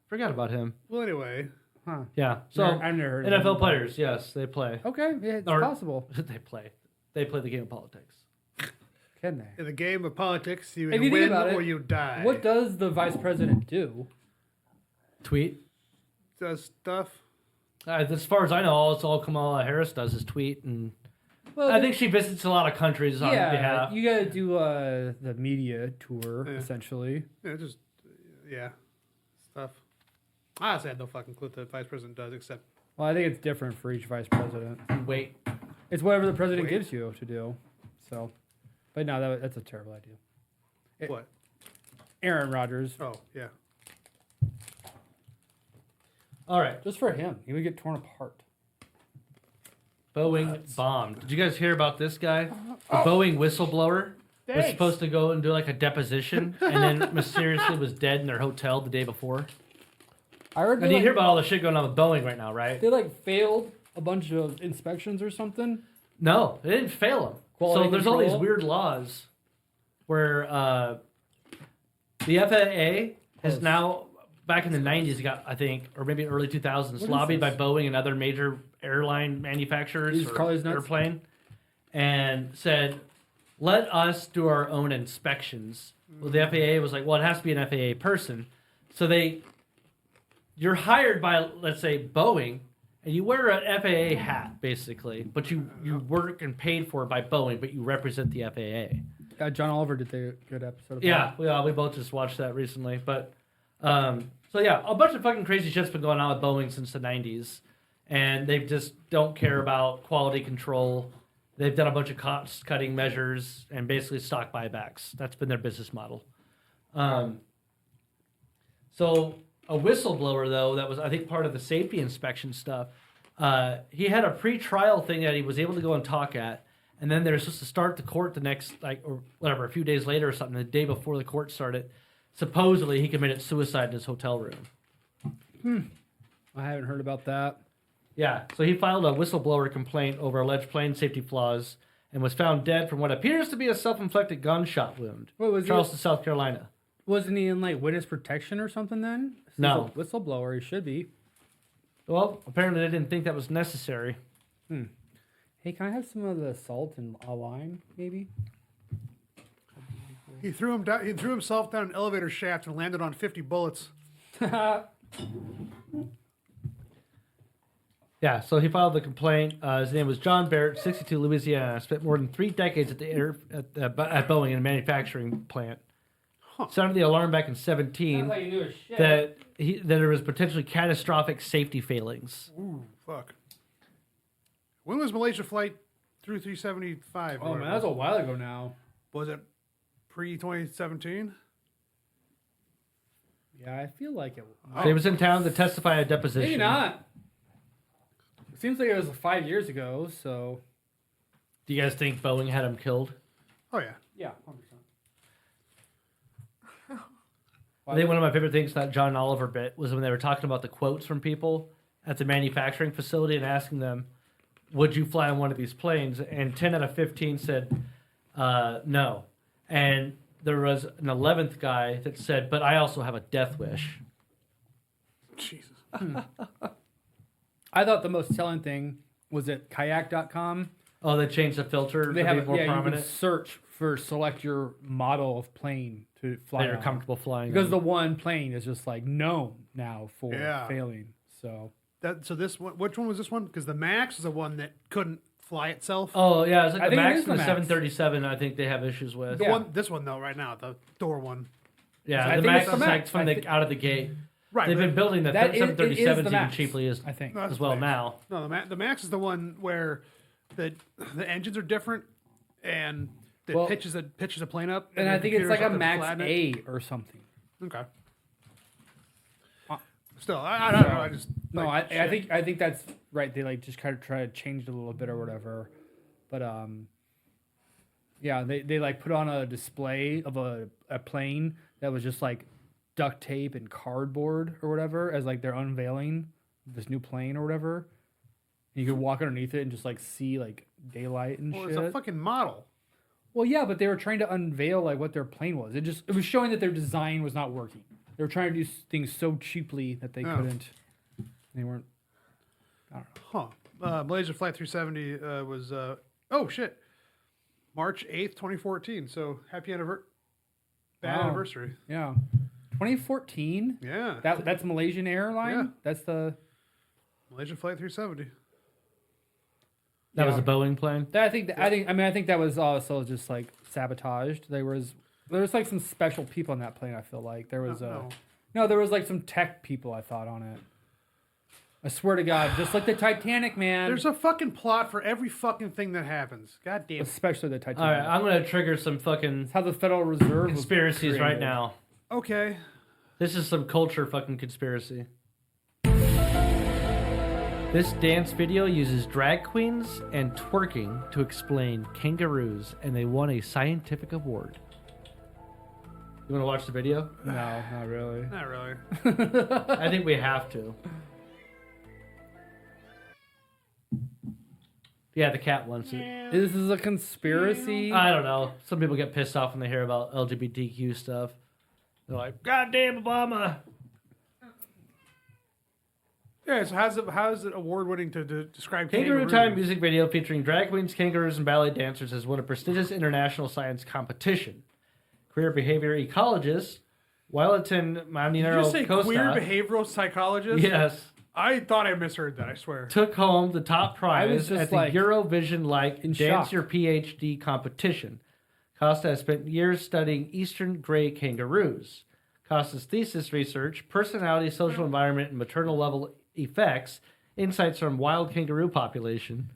Forgot about him. Well, anyway. Huh. Yeah. So I've never heard of NFL him. players, yes, they play. Okay, yeah, it's Or- possible. They play. They play the game of politics. Can they? In the game of politics, you If either you think win about it, or you die. What does the vice president do? Tweet. does stuff? As far as I know, it's all Kamala Harris does is tweet, and Well, I think she visits a lot of countries on behalf. you got to do the media tour Yeah. essentially. Yeah, just stuff. I honestly had no fucking clue what the vice president does except Well, I think it's different for each vice president. Wait. It's whatever the president Wait. gives you to do. So, but no, that's a terrible idea. what? Aaron Rodgers. Oh yeah. All right. Just for him, he would get torn apart. Boeing bombed. Did you guys hear about this guy? The Boeing whistleblower was supposed to go and do like a deposition, and then mysteriously was dead in their hotel the day before. I heard And you hear about all the shit going on with Boeing right now, right? they like failed a bunch of inspections or something. No, they didn't fail them. Quality So there's all these control? weird laws where the FAA has now, back in the 90s, got, I think, or maybe early 2000s, is lobbied by this? Boeing and other major airline manufacturers These Carly's nuts? airplane and said, let us do our own inspections. Well, the FAA was like, well, it has to be an FAA person. So you're hired by, let's say, Boeing, and you wear an FAA hat, basically, but you work and paid for by Boeing, but you represent the FAA. John Oliver did a good episode. Of Yeah, we both just watched that recently. But, so yeah, a bunch of fucking crazy shit's been going on with Boeing since the 90s, and they just don't care about quality control. They've done a bunch of cost-cutting measures and basically stock buybacks. That's been their business model. So a whistleblower, though, that was, I think, part of the safety inspection stuff, he had a pre-trial thing that he was able to go and talk at, and then they were supposed to start the court the next, or whatever, a few days later or something, the day before the court started. Supposedly, he committed suicide in his hotel room. I haven't heard about that. Yeah, so he filed a whistleblower complaint over alleged plane safety flaws and was found dead from what appears to be a self-inflicted gunshot wound. What was Charleston, South Carolina. Wasn't he in like witness protection or something then? Since No. he's a whistleblower, he should be. Well, apparently they didn't think that was necessary. Hey, can I have some of the salt and a lime, maybe? He threw him down. He threw himself down an elevator shaft and landed on 50 bullets. Yeah, so he filed the complaint. His name was John Barrett, 62, Louisiana. Spent more than 3 decades at at Boeing in a manufacturing plant. Sounded the alarm back in 17 like you knew his shit. that there was potentially catastrophic safety failings. Ooh, fuck. When was Malaysia flight 375? Oh man, that was a while ago now. Was it pre-2017? Yeah, I feel like it. So he was in town to testify at a deposition. Maybe not. It seems like it was 5 years ago. So Do you guys think Boeing had him killed? Oh yeah. yeah, 100%. I think one of my favorite things that John Oliver bit was when they were talking about the quotes from people at the manufacturing facility and asking them, would you fly on one of these planes? And 10 out of 15 said, no. And there was an 11th guy that said, but I also have a death wish. Jesus. I thought the most telling thing was at kayak.com. Oh, they changed the filter They to have be more you can prominent. search for select your model of plane to fly That you're on. comfortable flying. Because on. the one plane is just like known now for Yeah. failing. So So this one, which one was this one? Because the Max is the one that couldn't fly itself. Oh, yeah, it's I like the think it Max is the and the Max. 737 I think they have issues with. The yeah. one, this one though, right now, the door one. Yeah, I the think Max it's the is Max. like from I thi- out of the gate. Right. They've but- been building the that is, it is 737s the even Max, cheaply I think. No, as that's well Max. now. No, the Max is the one where the engines are different and it Well, pitches a plane up. And I the think it's like computers a have to Max flatten it. A or something. Okay. Still, I don't know. I just No, like, I think that's right. They like just kind of try to change it a little bit or whatever. But yeah, they like put on a display of a plane that was just like duct tape and cardboard or whatever as like they're unveiling this new plane or whatever. And you could walk underneath it and just like see like daylight and well, shit. it's a fucking model. Well, yeah, but they were trying to unveil like what their plane was. It was showing that their design was not working. They were trying to do things so cheaply that they Oh. couldn't. They weren't. Huh. Malaysia Flight 370 was, oh shit, March 8th, 2014. So happy anniversary. Bad Wow. anniversary. Yeah, 2014. Yeah. That's Malaysian airline. Yeah. That's the. Malaysia Flight 370. That was Yeah. a Boeing plane. I think that was also just like sabotaged. There was like some special people on that plane. I feel like there was No. there was like some tech people I thought on it. I swear to God, just like the Titanic, man. There's a fucking plot for every fucking thing that happens. God damn it. Especially the Titanic. All right, I'm going to trigger some fucking That's how the Federal Reserve was conspiracies right created. now. Okay. This is some culture fucking conspiracy. This dance video uses drag queens and twerking to explain kangaroos, and they won a scientific award. You want to watch the video? No, not really. Not really. I think we have to. Yeah, the cat wants it. This is a conspiracy. I don't know. Some people get pissed off when they hear about LGBTQ stuff. They're like, "God damn Obama!" Yeah, so how's it award-winning to describe Kangaroo Time music video featuring drag queens, kangaroos, and ballet dancers has won a prestigious international science competition. Queer behavior ecologist, Wellington Did you Maninero just say Costa, queer behavioral psychologist? yes, I thought I misheard that, I swear. took home the top I was prize just at the like, Eurovision-like in Dance shock. Your PhD competition. Costa has spent years studying eastern gray kangaroos. Costa's thesis research, personality, social environment, and maternal level effects, insights from wild kangaroo population.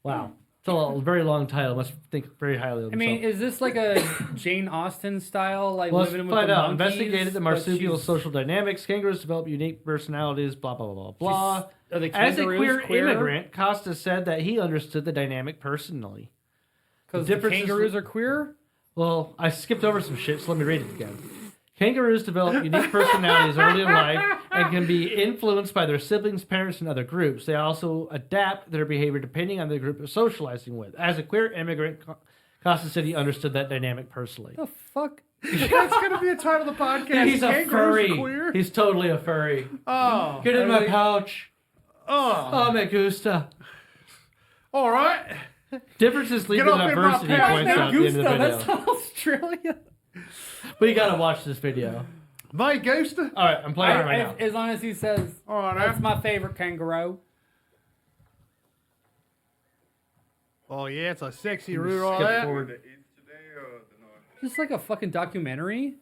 Wow. It's a very long title. Must think very highly of I himself. mean, is this like a Jane Austen style, like Well, let's living with find the out. monkeys? Investigated the but marsupial she's- social dynamics. Kangaroos develop unique personalities, blah, blah, blah, blah, blah. Are the As a kangaroos queer immigrant, Costa said that he understood the dynamic personally. Because the the difference is- kangaroos are queer? Well, I skipped over some shit, so let me read it again. Kangaroos develop unique personalities early in life and can be influenced by their siblings, parents, and other groups. They also adapt their behavior depending on the group they're socializing with. As a queer immigrant, Costa said he understood that dynamic personally. The fuck? That's going to be a title of the podcast. He's a Kangaroos furry. are Queer? He's totally a furry. Oh. Get in my pouch. Oh. Oh, me gusta. All right. Differences lead Get to up in my diversity, pouch. points out at the end of the video. That's not Australia. But you gotta watch this video. My ghost. All right, I'm playing it right now. As long as he says, All right, that's my favorite kangaroo. Oh, yeah, it's a sexy root, all Skip that. forward. Just like a fucking documentary.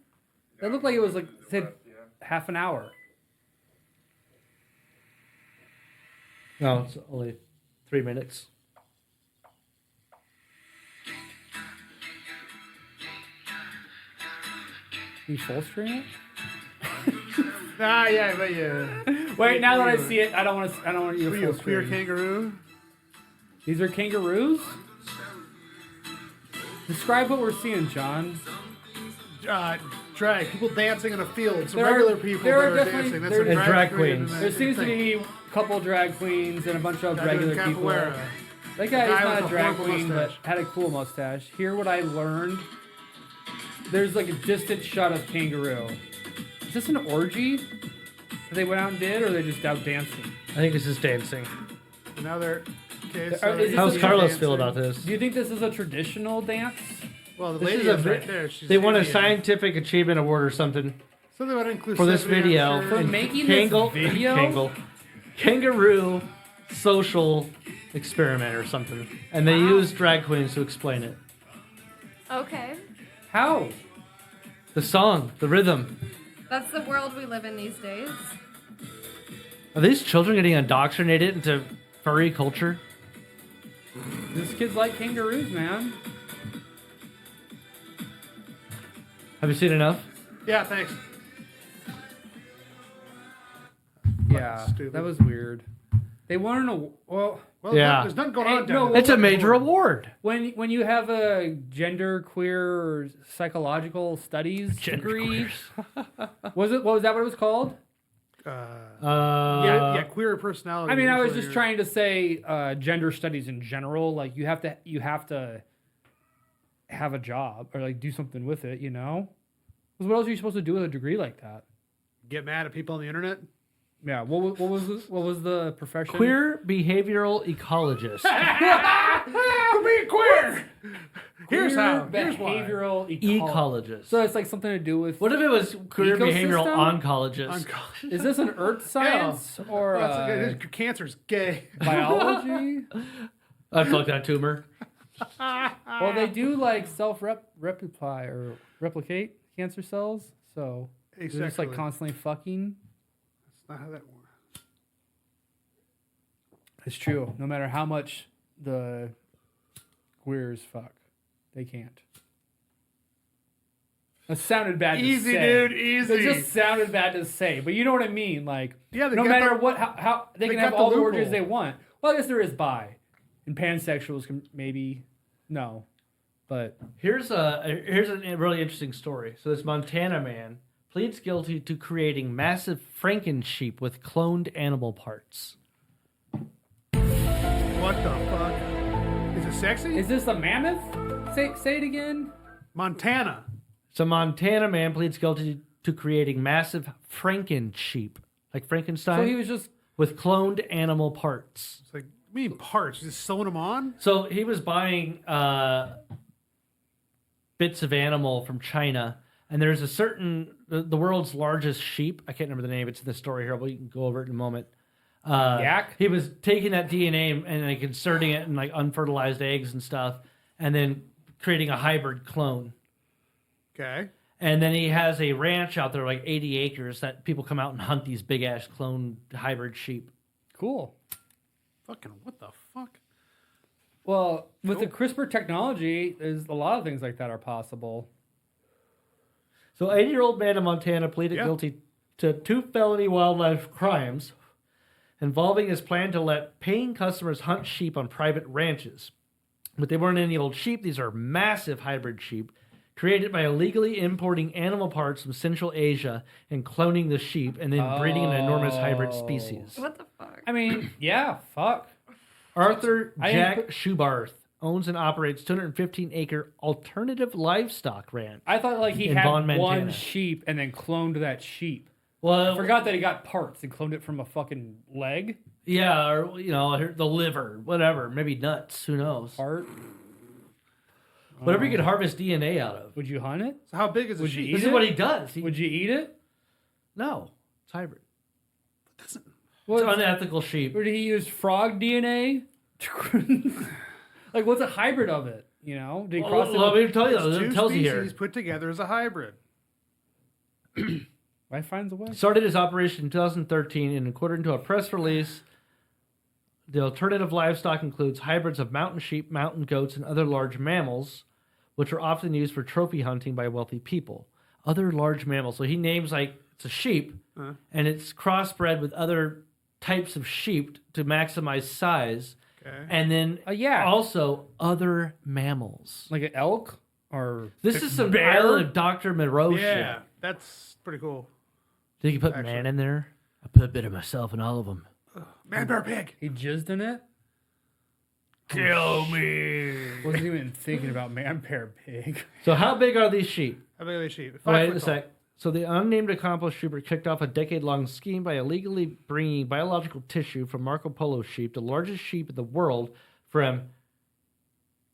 That looked like it was like said half an hour. No, it's only 3 minutes. You full screen it? Ah, yeah, but yeah. Wait, now that I see it, I don't want to. I don't want you Are to you a full queer screen. kangaroo? These are kangaroos. Describe what we're seeing, John. Drag people dancing in a field. Some There are- regular people there are that are definitely- dancing. there- a And drag queens. and There a seems to thing. be a couple drag queens and a bunch of Guy regular doing people. capoeira. That guy Guy is not with a a drag horrible queen, mustache. but had a cool mustache. Here, what I learned. There's like a distant shot of kangaroo. Is this an orgy that they went out and did, or are they just out dancing? I think this is dancing. And now they're. Okay, Is so this How's a- Carlos feel about this? Do you think this is a traditional dance? Well, the This lady is a is vi- right there. She's They won a Indian. scientific achievement award or something Something about inclusivity. for this I'm video. sure. For And making this video? Kangaroo social experiment or something. And they used drag queens to explain it. Okay. How? The song, the rhythm. That's the world we live in these days. Are these children getting indoctrinated into furry culture? These kids like kangaroos, man. Have you seen enough? Yeah, thanks. Yeah, stupid. that was weird. They won an well. Well, Yeah. there's nothing going Hey, on down no, there. It's a major award. When you have a gender queer or psychological studies degree, was that what it was called? Yeah, queer personality. I mean, I was usually just are- trying to say gender studies in general. Like you have to have a job or like do something with it, you know? 'Cause what else are you supposed to do with a degree like that? Get mad at people on the internet. Yeah. What was the profession? Queer behavioral ecologist. Being queer. Here's how. Here's why. behavioral Ecologist. So it's like something to do with. What if it was queer behavioral Ecosystem? oncologist? Is this an earth science or Cancer's gay. biology? I'd fuck that tumor. Well, they do like replicate cancer cells, so they're just like Asexually. constantly fucking. That's not how that works. It's true. No matter how much the queers fuck, they can't. That sounded bad Easy, to say. dude, easy. It just sounded bad to say, but you know what I mean. Like, Yeah, they no got matter the- what, how they can got have the all the loophole. orgies they want. Well, I guess there is bi, and pansexuals can maybe no, but Here's a really interesting story. So this Montana man pleads guilty to creating massive Franken sheep with cloned animal parts. What the fuck? Is it sexy? is this a mammoth? Say it again. Montana. So Montana man pleads guilty to creating massive Franken sheep, like Frankenstein, So he was just with cloned animal parts. It's like, I mean parts. Just sewing them on? So he was buying bits of animal from China, and there's a certain the world's largest sheep. I can't remember the name. It's in the story here, but we can go over it in a moment. yak. He was taking that DNA and like inserting it in like unfertilized eggs and stuff, and then creating a hybrid clone. Okay. And then he has a ranch out there, like 80 acres, that people come out and hunt these big ass clone hybrid sheep. Cool. Fucking what the fuck? Well, with the CRISPR technology, there's a lot of things like that are possible. So, 80-year-old man in Montana pleaded guilty to 2 felony wildlife crimes involving his plan to let paying customers hunt sheep on private ranches. But they weren't any old sheep. These are massive hybrid sheep created by illegally importing animal parts from Central Asia and cloning the sheep and then breeding an enormous hybrid species. What the fuck? I mean, yeah, fuck. Arthur I Jack didn't Schubarth owns and operates 215-acre alternative livestock ranch. I thought like he In had Vaughan, one Montana. sheep and then cloned that sheep. Well, I forgot that he got parts and cloned it from a fucking leg. yeah, or the liver, whatever, maybe nuts, who knows? Part. Whatever you could harvest DNA out of. Would you hunt it? So how big is the Would you sheep? eat This it? is what he does. Would you eat it? No, it's hybrid. What, It's unethical sheep. or did he use frog DNA? Like, what's a hybrid of it? You know, did he cross it? Let with- me tell you, It's it two tells you here. species put together as a hybrid. Life finds a way. Started his operation in 2013, and according to a press release, the alternative livestock includes hybrids of mountain sheep, mountain goats, and other large mammals, which are often used for trophy hunting by wealthy people. Other large mammals. So he names like it's a sheep, and it's crossbred with other types of sheep to maximize size, Okay. and then Yeah. also other mammals. Like an elk or This is some bear? Island of Dr. Monroe Yeah, shit. that's pretty cool. Think you put Actually. man in there? I put a bit of myself in all of them. Man, bear, pig. he jizzed in it. Kill me. Wasn't even thinking about man, bear, pig. So how big are these sheep? How big are they sheep? Wait 5 a foot tall. sec. So the unnamed accomplice trooper kicked off a decade-long scheme by illegally bringing biological tissue from Marco Polo sheep, the largest sheep in the world, from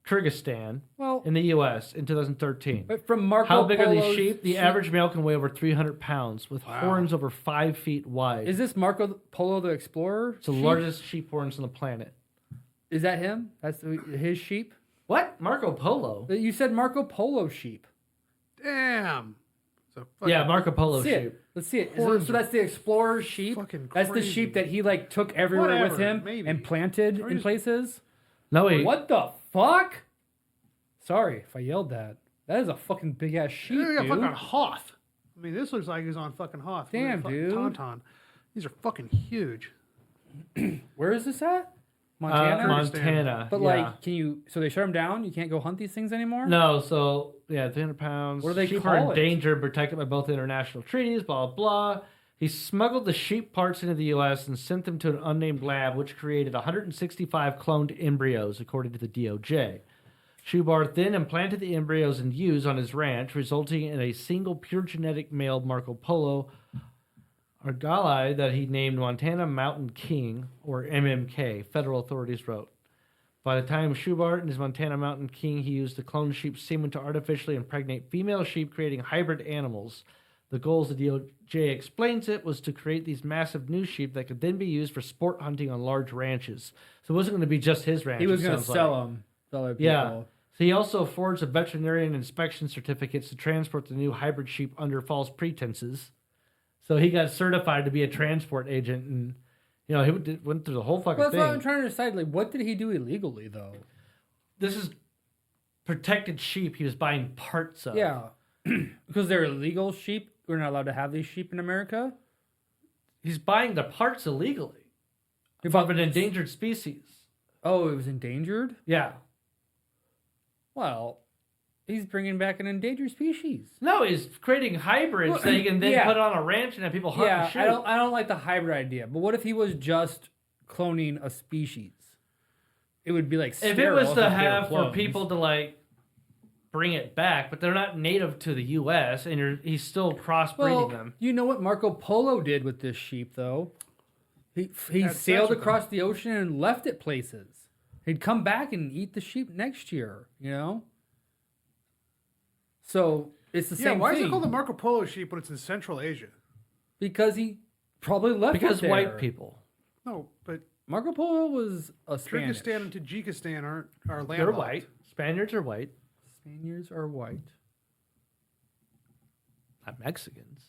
Kyrgyzstan Well, in the U.S. in 2013. but from Marco How big are Polo's these sheep? The average male can weigh over 300 pounds, with Wow. horns over 5 feet wide. Is this Marco Polo the Explorer? It's the sheep? largest sheep horns on the planet. Is that him? That's his sheep? What? Marco Polo? You said Marco Polo sheep. Damn. So Yeah, Marco Polo Let's see sheep. it. Let's see it. So, Horns so that's the Explorer sheep. fucking That's the crazy. sheep that he like took everywhere with Whatever, him maybe. and planted Or in just- places. No, wait. What the fuck? Sorry if I yelled that. That is a fucking big ass sheep, Yeah, dude. fucking Hoth. I mean, this looks like he's on fucking Hoth. Damn, Fucking dude. Tauntaun. These are fucking huge. Where is this at? Montana. Montana. But yeah. like, can you? So they shut them down. You can't go hunt these things anymore. No, so yeah, 300 pounds. What do they sheep call are it? endangered, protected by both international treaties. Blah blah. He smuggled the sheep parts into the U.S. and sent them to an unnamed lab, which created 165 cloned embryos, according to the DOJ. Schubart then implanted the embryos in ewes on his ranch, resulting in a single pure genetic male Marco Polo Argali that he named Montana Mountain King, or MMK, federal authorities wrote. By the time Schubart and his Montana Mountain King, he used the cloned sheep semen to artificially impregnate female sheep, creating hybrid animals. The goal, as the DOJ explains it, was to create these massive new sheep that could then be used for sport hunting on large ranches. So it wasn't going to be just his ranch. He was it going to sounds sell like. them to other people. Yeah. So he also forged a veterinarian inspection certificates to transport the new hybrid sheep under false pretenses. So he got certified to be a transport agent, and he went through the whole fucking Well, that's what I'm thing. trying to decide. Like, what did he do illegally though? This is protected sheep he was buying parts of. Yeah. Because they're illegal sheep. We're not allowed to have these sheep in America. He's buying the parts illegally of an endangered species. Oh, it was endangered? Yeah. Well, he's bringing back an endangered species. No, he's creating hybrids that he can then put on a ranch and have people hunt and shoot. I don't like the hybrid idea. But what if he was just cloning a species? It would be like if it was to have for people to like bring it back, but they're not native to the U.S. and he's still crossbreeding them. You know what Marco Polo did with this sheep, though? He sailed across the ocean and left it places. He'd come back and eat the sheep next year, you know? So it's the same thing. Yeah, why is it called the Marco Polo sheep when it's in Central Asia? Because he probably left it there. White people. No, but Marco Polo was a Spanish. Kyrgyzstan and Tajikistan are landlocked. They're white. Spaniards are white. Spaniards are white. Not Mexicans.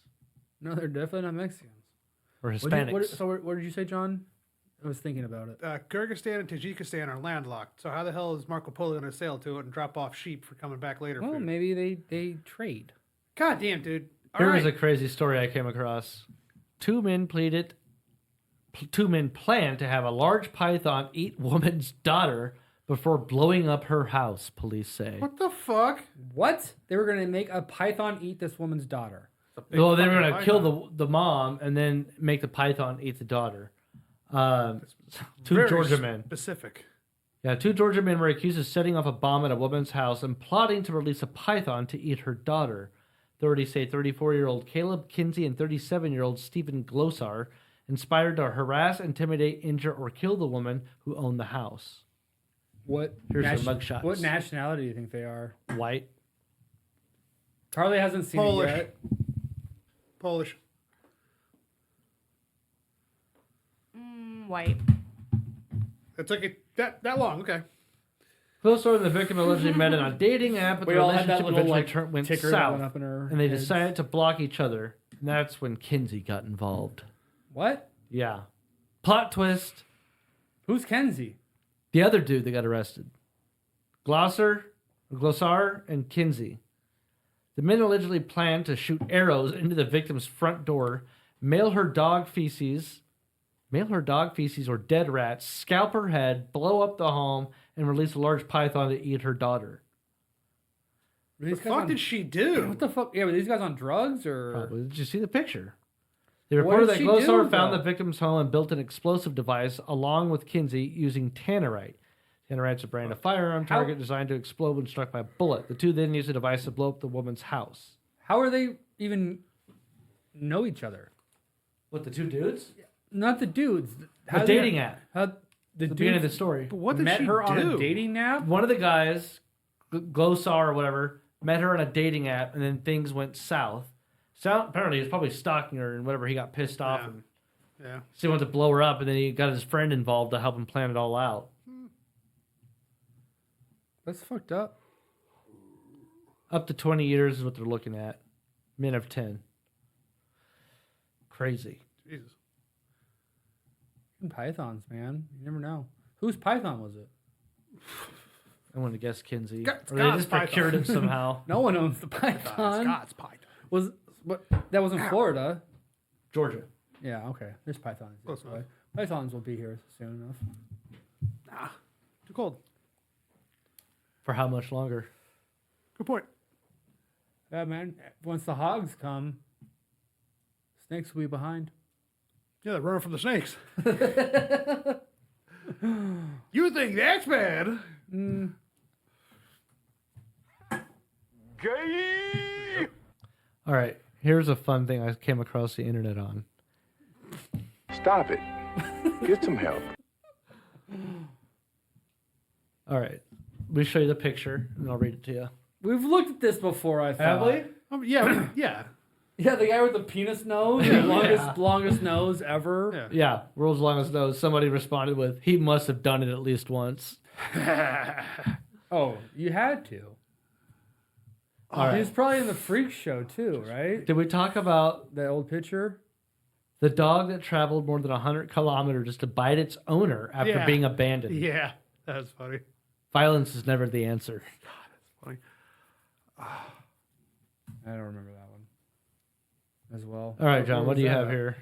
No, they're definitely not Mexicans. Or Hispanics. So what did you say, John? I was thinking about it. Kyrgyzstan and Tajikistan are landlocked. So how the hell is Marco Polo going to sail to it and drop off sheep for coming back later? Well, maybe they trade. God damn, dude. Here was a crazy story I came across. Two men planned to have a large python eat woman's daughter before blowing up her house, police say. What the fuck? What? They were going to make a python eat this woman's daughter. Well, they were going to kill the mom and then make the python eat the daughter. Two Georgia men. Specific. Yeah, two Georgia men were accused of setting off a bomb at a woman's house and plotting to release a python to eat her daughter. Authorities say 34-year-old Caleb Kinsey and 37-year-old Stephen Glosar inspired to harass, intimidate, injure, or kill the woman who owned the house. Here's some mugshots. What nationality do you think they are? White. Carly hasn't seen Polish. it yet. Polish. White. It took it that long. Okay. Glosar and the victim allegedly met on a dating app, but We the all had that relationship little eventually went ticker that south, went up in her and they heads. decided to block each other. And that's when Kinsey got involved. What? Yeah. Plot twist. Who's Kenzie? The other dude that got arrested. Glosar and Kinsey. The men allegedly planned to shoot arrows into the victim's front door, mail her dog feces or dead rats, scalp her head, blow up the home, and release a large python to eat her daughter. What the fuck did she do? What the fuck? Yeah, were these guys on drugs or? Probably. Did you see the picture? They What reported did that she Glosar do, found though? the victim's home and built an explosive device along with Kinsey using tannerite. Tannerite's a brand of firearm target designed to explode when struck by a bullet. The two then used the device to blow up the woman's house. How are they even know each other? What, the two dudes? Not the dudes. A dating app. How The the beginning of dudes the story. But what did met she her do? on a dating app? One of the guys, Glosar or whatever, met her on a dating app, and then things went south. Apparently, he was probably stalking her, and whatever, he got pissed off. Yeah. And Yeah. so he wanted to blow her up, and then he got his friend involved to help him plan it all out. That's fucked up. Up to 20 years is what they're looking at. Men of 10. Crazy. Jesus. Pythons, man. You never know. Whose python was it? I want to guess Kinsey. Scott's Or they just python. procured him somehow. No one owns the python. Scott's python. That was in Florida. Georgia. Yeah, okay. There's pythons. Close That's why. enough. Pythons will be here soon enough. Nah. Too cold. For how much longer? Good point. Yeah, man. Once the hogs come, snakes will be behind. Yeah, they're running from the snakes. You think that's bad? Gay! All right. Here's a fun thing I came across the internet on. Stop it. Get some help. All right. Let me show you the picture, and I'll read it to you. We've looked at this before, I thought. Have we? Yeah, yeah. Yeah, the guy with the penis nose, the longest nose ever. Yeah. Yeah, world's longest nose. Somebody responded with, he must have done it at least once. Oh, you had to. All right. He was probably in the freak show too, right? Did we talk about That old picture. the dog that traveled more than 100 kilometers just to bite its owner after Yeah. being abandoned? Yeah, that's funny. Violence is never the answer. Funny. I don't remember that one as well. All right, John, what do you was have that? here?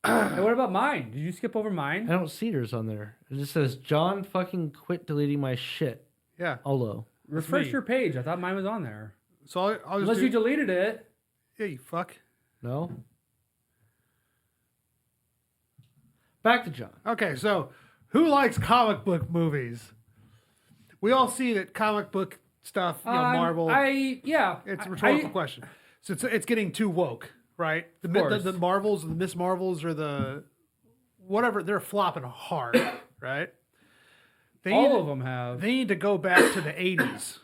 Hey, what about mine? Did you skip over mine? I don't see yours on there. It just says, John fucking quit deleting my shit. Yeah. Olo. Refresh me. your page. I thought mine was on there. So I'll just Unless do, you deleted it. Yeah, you fuck. No? Back to John. Okay, so who likes comic book movies? We all see that comic book stuff, Marvel. It's a rhetorical question. So it's getting too woke, right? The Marvels, the Miss Marvels, or the whatever, they're flopping hard, right? All of them have. They need to go back to the 80s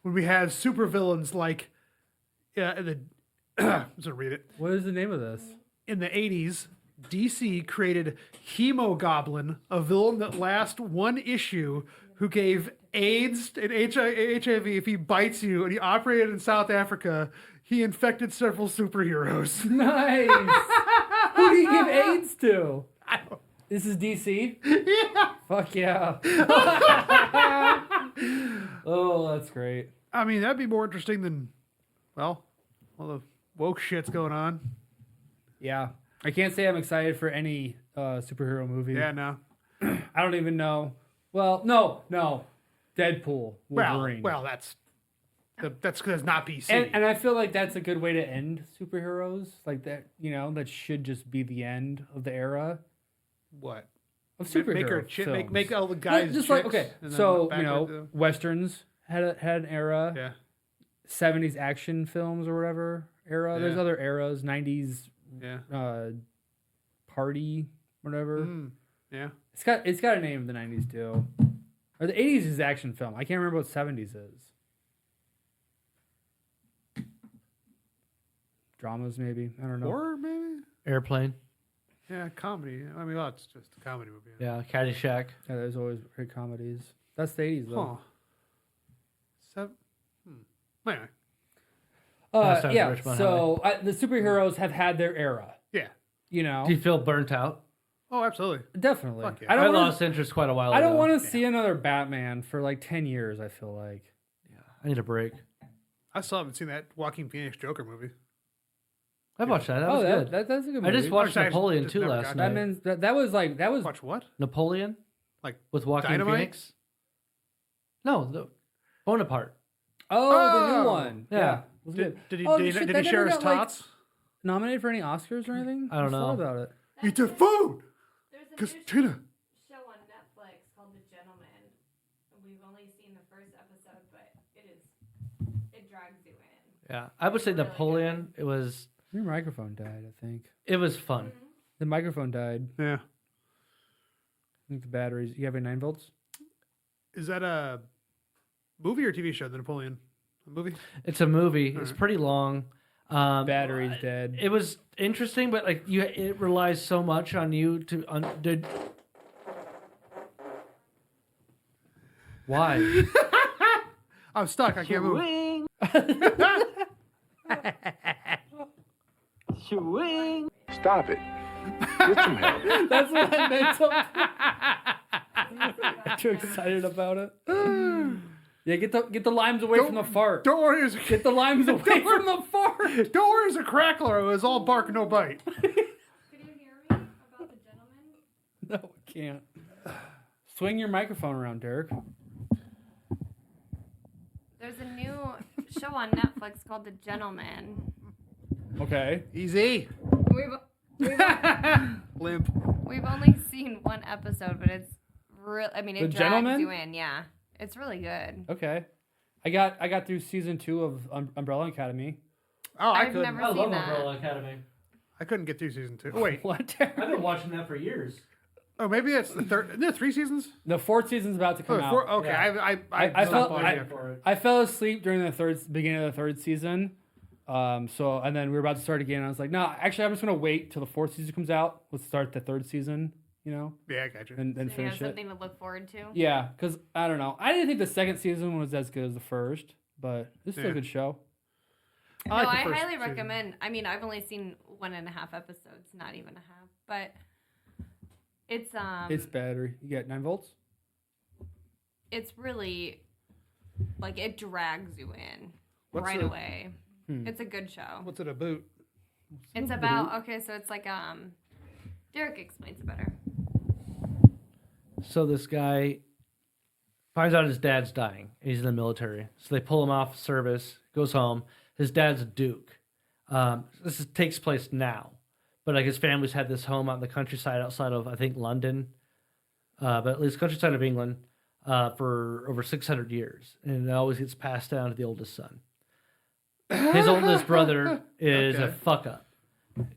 when we had supervillains like I'm just gonna read it. What is the name of this? In the 80s, DC created Hemogoblin, a villain that lasts one issue who gave AIDS and HIV if he bites you, and he operated in South Africa. He infected several superheroes. Nice. Who do you give AIDS to? This is DC? Yeah. Fuck yeah. Oh, that's great. I mean, that'd be more interesting than, well, all the woke shit's going on. Yeah. I can't say I'm excited for any superhero movie. Yeah, no. I don't even know. Well, no. Deadpool, Wolverine. Well, that's because not PC. And I feel like that's a good way to end superheroes. Like that, that should just be the end of the era What? of superhero Make films. all the guys just chicks, like, okay, and then so, backwards, Westerns had an era. Yeah. 70s action films or whatever era. There's Yeah. other eras. 90s Yeah. party, whatever. Yeah. It's got a name. The 90s do, or the 80s is action film. I can't remember what 70s is. Dramas maybe. I don't know. Horror, maybe? Airplane. Yeah, comedy. I mean, well, it's just a comedy movie. Yeah, Caddyshack. Yeah, there's always great comedies. That's the 80s though. Anyway. Last time Yeah. Rich Mon So the superheroes have had their era. Yeah. Do you feel burnt out? Oh, absolutely. Definitely. Fuck yeah. I I don't wanna, lost interest quite a while ago. I don't want to see another Batman for like 10 years. I feel like. I need a break. I still haven't seen that Joaquin Phoenix Joker movie. I watched that. That was good. That's a good movie. I just watched Actually, I Napoleon just 2 never last got night. that was Watch what? Napoleon? Like With Joaquin Dynamite? Phoenix? No, the Bonaparte. the Oh! new one. Yeah. It was good. Did he, Oh, did shit, he that share never his got, like, tots? Nominated for any Oscars or anything? I don't thought know. about it. Eat the food! There's a Because new Tina. show on Netflix called The Gentleman. We've only seen the first episode, but it drags you in. Yeah. I would say Really Napoleon, it was Your microphone died, I think. fun. The microphone died. Yeah. I think the batteries. You have a 9 volts? Is that a movie or TV show, The Napoleon? A movie? It's a movie. It's pretty long. Battery's dead. It was interesting, but like it relies so much on you to Why? I'm stuck. I can't move. Stop it. Get some help. That's what I meant. I'm too excited about it. Yeah, get the limes away from the fart. Don't worry, Get the limes away from the fart. don't worry, it's a crackler. It was all bark, no bite. Could you hear me about The Gentleman? No, I can't. Swing your microphone around, Derek. There's a new show on Netflix called The Gentleman. Okay. Easy. Limp. We've only seen one episode, but it's real. I mean, it The drags Gentleman? you in. Yeah, it's really good. Okay. I got through season 2 of Umbrella Academy. Oh, I I've couldn't. never I seen love that. Umbrella Academy. I couldn't get through season 2. Oh, wait. What? I've been watching that for years. Oh, maybe it's the third. Isn't there 3 seasons? The 4th season's about to Oh, come out. 4. Okay, Yeah. I felt- stopped watching it. I fell asleep during the beginning of the 3rd season. And then we were about to start again. And I was like, no, actually, I'm just gonna wait till the 4th season comes out. Let's start the 3rd season. Yeah, I got you. and So you have finish it. something to look forward to. Yeah, because I don't know. I didn't think the 2nd season was as good as the 1st, but it's still Yeah. a good show. No, like the I first highly season. recommend. I mean, I've only seen 1.5 episodes, not even a half, but it's It's battery. You got 9 volts. it's really like it drags you in. right away. It's a good show. What's it about? It's about so it's like Derek explains it better. So this guy finds out his dad's dying. He's in the military. So they pull him off service, goes home. His dad's a duke. Takes place now. But like his family's had this home out in the countryside outside of, I think, London. But at least countryside of England for over 600 years. And it always gets passed down to the oldest son. His oldest brother is a fuck up.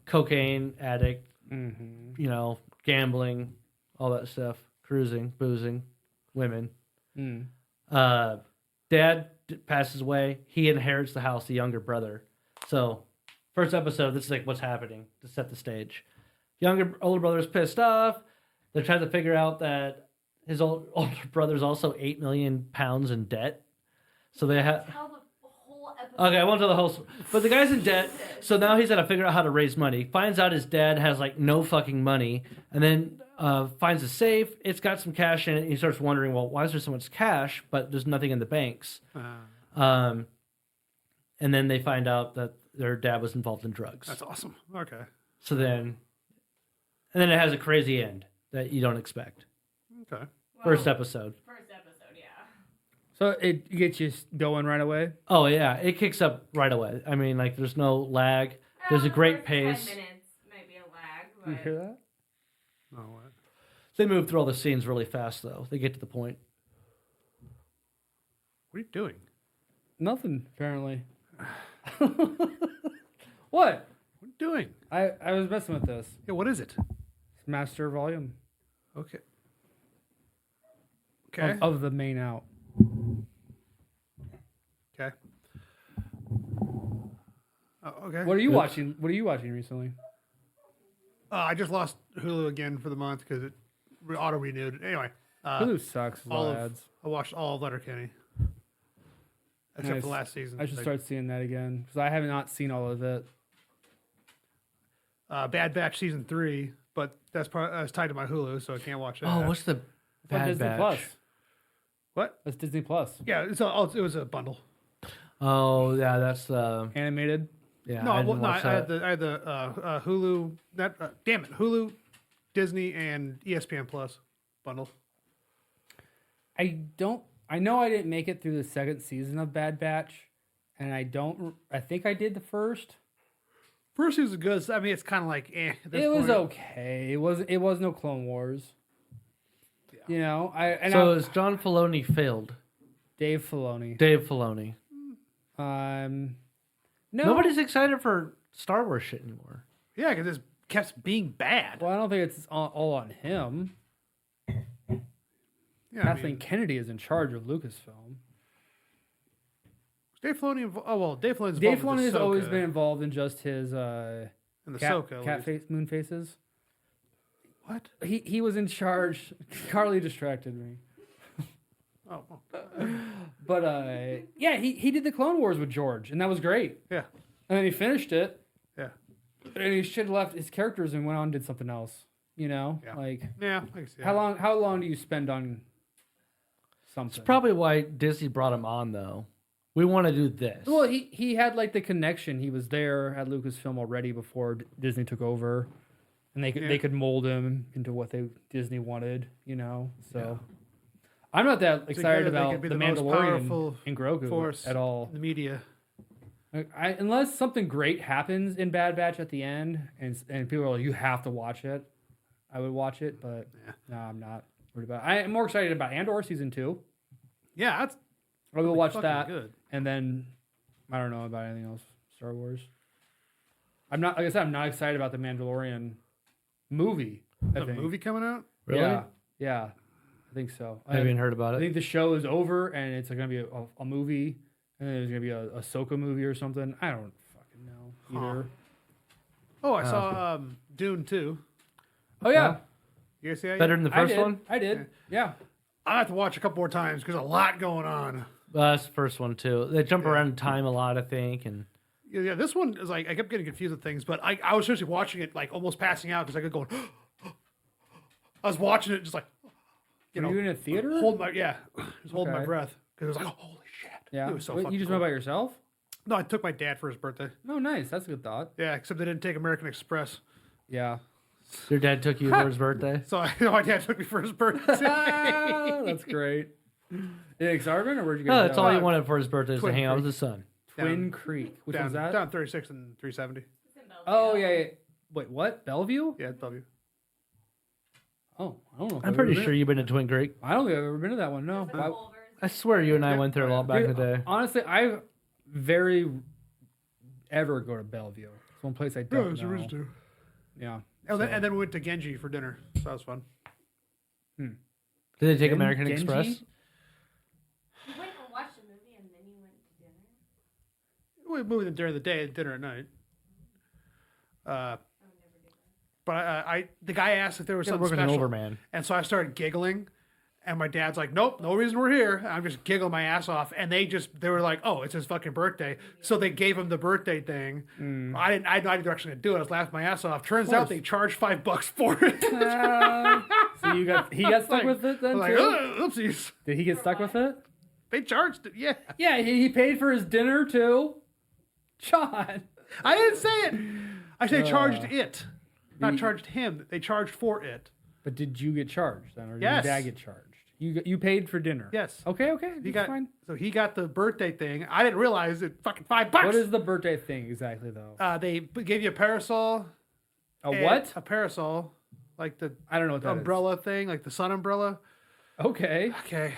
Cocaine addict, gambling, all that stuff. Cruising, boozing, women. Dad passes away. He inherits the house, the younger brother. So, first episode, this is like what's happening to set the stage. Older brother's pissed off. They're trying to figure out that his older brother's also 8 million pounds in debt. So they have. Tell the whole episode. Okay, I won't tell the whole. But the guy's in debt, so now he's got to figure out how to raise money. Finds out his dad has like no fucking money, and then finds a safe. It's got some cash in it. And he starts wondering, well, why is there so much cash, but there's nothing in the banks? And then they find out that their dad was involved in drugs. That's awesome. Okay. So then, and then it has a crazy end that you don't expect. Okay. First episode. Yeah. So it gets you going right away? Oh, yeah. It kicks up right away. I mean, like, there's no lag. There's a great pace. 10 minutes might be a lag, You but hear that? Oh, what? They move through all the scenes really fast, though. They get to the point. What are you doing? Nothing, apparently. What? What are you doing? I was messing with this. Yeah, what is it? It's master volume. Okay. Okay. Of the main out. Okay. Oh, okay. What are you watching? What are you watching recently? I just lost Hulu again for the month because it auto renewed. Anyway. Hulu sucks. Ads. I watched all of Letterkenny. Except for the last season. I should start seeing that again because I have not seen all of it. Bad Batch season 3, but that's tied to my Hulu, so I can't watch that. Oh, what's the Bad Disney Batch? Plus. What? That's Disney Plus. Yeah, it was a bundle. Oh, yeah, that's Animated. yeah. No, I didn't I watch had that. the Hulu. Damn it, Hulu, Disney, and ESPN Plus bundle. I know I didn't make it through the second season of Bad Batch, and I think I did the first. First season was good. I mean, it's kind of like It was okay. It was no Clone Wars. Yeah. You know, Is John Filoni failed? Dave Filoni. Dave Filoni. No. Nobody's excited for Star Wars shit anymore. Yeah, because it kept being bad. Well, I don't think it's all on him. Yeah, Kathleen Kennedy is in charge of Lucasfilm. Dave Filoni. Dave Filoni's Dave involved Filoni with has always Ahsoka been involved in just his and the cat Ahsoka. face, moon faces. What? He was in charge. Carly distracted me. Oh. But yeah, he did the Clone Wars with George, and that was great. Yeah. And then he finished it, Yeah. and he should have left his characters and went on and did something else. You know, Yeah. like Yeah. I can see how that. long do you spend on something? It's probably why Disney brought him on, though. We want to do this. Well, he had like the connection. He was there at Lucasfilm already before Disney took over, and they could mold him into what Disney wanted. You know, so. I'm not that excited Together, they about could be the most Mandalorian powerful and Grogu force at all. in the media. Unless something great happens in Bad Batch at the end, and people are like, you have to watch it, I would watch it, but no, I'm not worried about it. I'm more excited about Andor Season 2. Yeah, that's I will watch that, good. and then I don't know about anything else. Star Wars. I'm not, like I said, I'm not excited about the Mandalorian movie. The movie coming out? Really? Yeah, I think so. I haven't heard about I it. think the show is over, and it's going to be a movie, and then there's going to be a Ahsoka movie or something. I don't fucking know either. Oh, I saw Dune 2. Oh yeah, You guys see that? Better than the first I did. one? I did. Yeah. I have to watch a couple more times because a lot going on. That's the first one, too. They jump around in time a lot, I think. And Yeah, this one is like I kept getting confused with things, but I was seriously watching it like almost passing out because I kept going. I was watching it just like, Were you in a theater? holding my breath because it was like, oh, holy shit. Yeah. It was so Wait, fucking you just cool. went by yourself? No, I took my dad for his birthday. Oh, nice. That's a good thought. Yeah, except they didn't take American Express. Yeah. Your dad took you for his birthday? So my dad took me for his birthday. That's great. In Exarban, or where'd you No, guys that's go? all he wanted for his birthday is to Twin hang out Creek. with his son. Twin Creek. Which one's that? Down 36 and 370. Oh, yeah. Wait, what? Bellevue? Yeah, W. Oh, I don't know. if I'm I've pretty ever been- sure you've been to Twin Creek. I don't think I've ever been to that one. No. I swear you and I went there a lot back in the day. Honestly, I very ever go to Bellevue. It's one place I don't know. Yeah. And then we went to Genji for dinner. So that was fun. Did they take American Genji? Express? You went and watched a movie and then you went to dinner? We moved during the day and dinner at night. But the guy asked if there was Yeah, something working an special. overman. And so I started giggling. And my dad's like, nope, no reason we're here. And I'm just giggling my ass off. And they were like, oh, it's his fucking birthday. So they gave him the birthday thing. I didn't know they were actually going to do it. I was laughing my ass off. Turns out they charged $5 for it. So he got stuck with it then, like, too? oopsies. Did he get stuck with it? They charged it, yeah. Yeah, he paid for his dinner, too. John. I didn't say it. I said charged it. Not charged him. They charged for it. But did you get charged then, or did Yes. your dad get charged? You paid for dinner. Yes. Okay. That's fine. So he got the birthday thing. I didn't realize it. Fucking $5. What is the birthday thing exactly, though? They gave you a parasol. What? A parasol, like the I don't know what that umbrella thing, like the sun umbrella. is. Okay. Okay.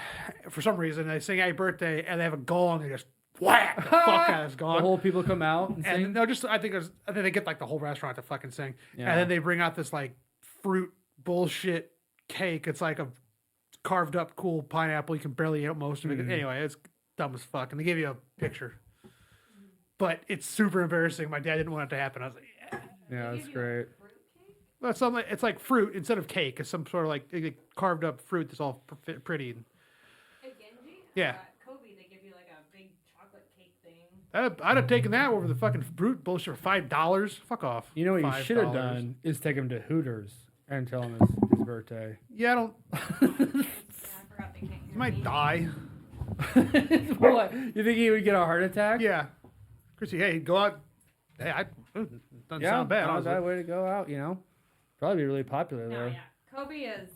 For some reason, they sing "Happy Birthday" and they have a gong and just whack the fuck out of his gong. The whole people come out and sing. And no, just I think they get like the whole restaurant to fucking sing, Yeah. and then they bring out this like fruit bullshit cake. It's like a carved up cool pineapple. You can barely eat most of it. Anyway, it's dumb as fuck, and they give you a picture. But it's super embarrassing. My dad didn't want it to happen. I was like, Yeah, that's great. well, it's like fruit instead of cake. It's some sort of like carved up fruit that's all pretty. At Genji? Yeah. Kobe, they give you like a big chocolate cake thing. I'd have taken that over the fucking fruit bullshit for $5. Fuck off. You know what you $5. should have done is take him to Hooters and tell him his birthday. Yeah, I don't. Yeah, I forgot they can't hear He might me. die. What? You think he would get a heart attack? Yeah. Chrissy, hey, go out. Hey, doesn't sound bad. Not a honestly. bad way to go out, you know? Probably be really popular No, there. yeah. Kobe is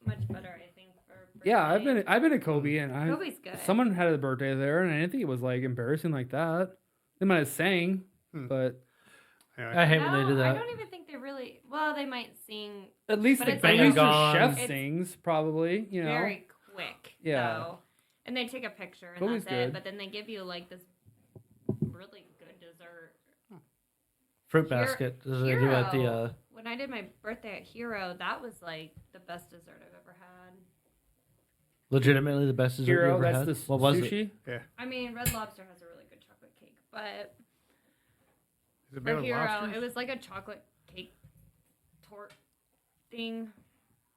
much better, I think, for birthday. Yeah, I've been to Kobe and Kobe's good. someone had a birthday there and I didn't think it was like embarrassing like that. They might have sang, but Anyway. I hate when they do I that. don't even think they really. Well, they might sing at least But the it's like at least a- the chef It's sings probably, you know. very quick. Yeah. Though. And they take a picture and Kobe's that's good. it. But then they give you like this really good dessert. Fruit basket. Does they do at the? Hero. When I did my birthday at Hero, that was like the best dessert I've ever had. Legitimately the best dessert you Hero, ever that's had. the What was it? sushi. I mean, Red Lobster has a really good chocolate cake, but Is it for made with Hero, lobsters? it was like a chocolate cake tort thing.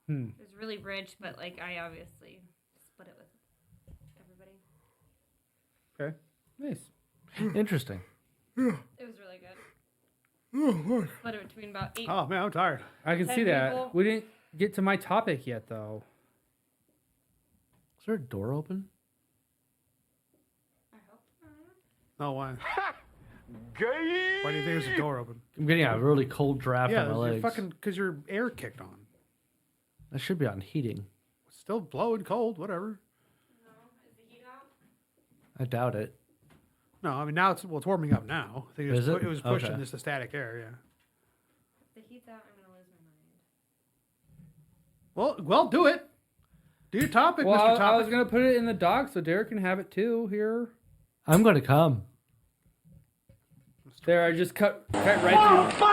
Hmm. It was really rich, but like I obviously split it with everybody. Okay. Nice. Interesting. It was really good. Split it between about 8. Oh man, I'm tired. I can 10 see that. people. We didn't get to my topic yet though. Is there a door open? I hope not. No, why? Gay. Why do you think there's a door open? I'm getting a really cold draft Yeah, on my you're legs. fucking because your air kicked on. That should be on heating. It's still blowing cold. Whatever. No, is the heat out? I doubt it. No, I mean now it's warming up now. I think Is it? it was pushing Okay. this to static air. Yeah. If the heat's out, I'm gonna lose my mind. Well, do it. Do your topic, Well, Mr. I Topic. was gonna put it in the doc so Derek can have it too here. I'm going to come. There, I just cut right through.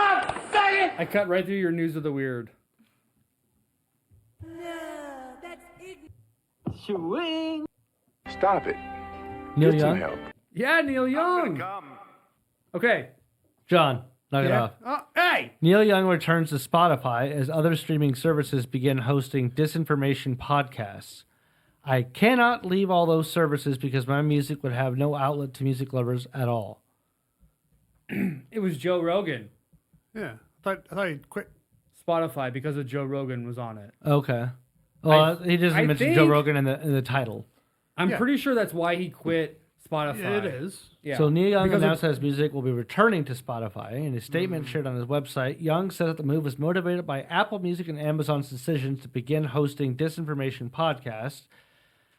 I cut right through your news of the weird. Stop it. Neil Get some Young? help. Yeah, Neil Young. Okay. John, knock it Yeah. off. Oh, hey. Neil Young returns to Spotify as other streaming services begin hosting disinformation podcasts. I cannot leave all those services because my music would have no outlet to music lovers at all. It was Joe Rogan. Yeah. I thought he quit. Spotify because of Joe Rogan was on it. Okay. Well, he doesn't I mention Joe think- Rogan in the title. I'm Yeah. pretty sure that's why he quit Spotify. It is. Yeah. So Neil Young Because announced that his music will be returning to Spotify. In a statement shared on his website, Young said that the move was motivated by Apple Music and Amazon's decisions to begin hosting disinformation podcasts.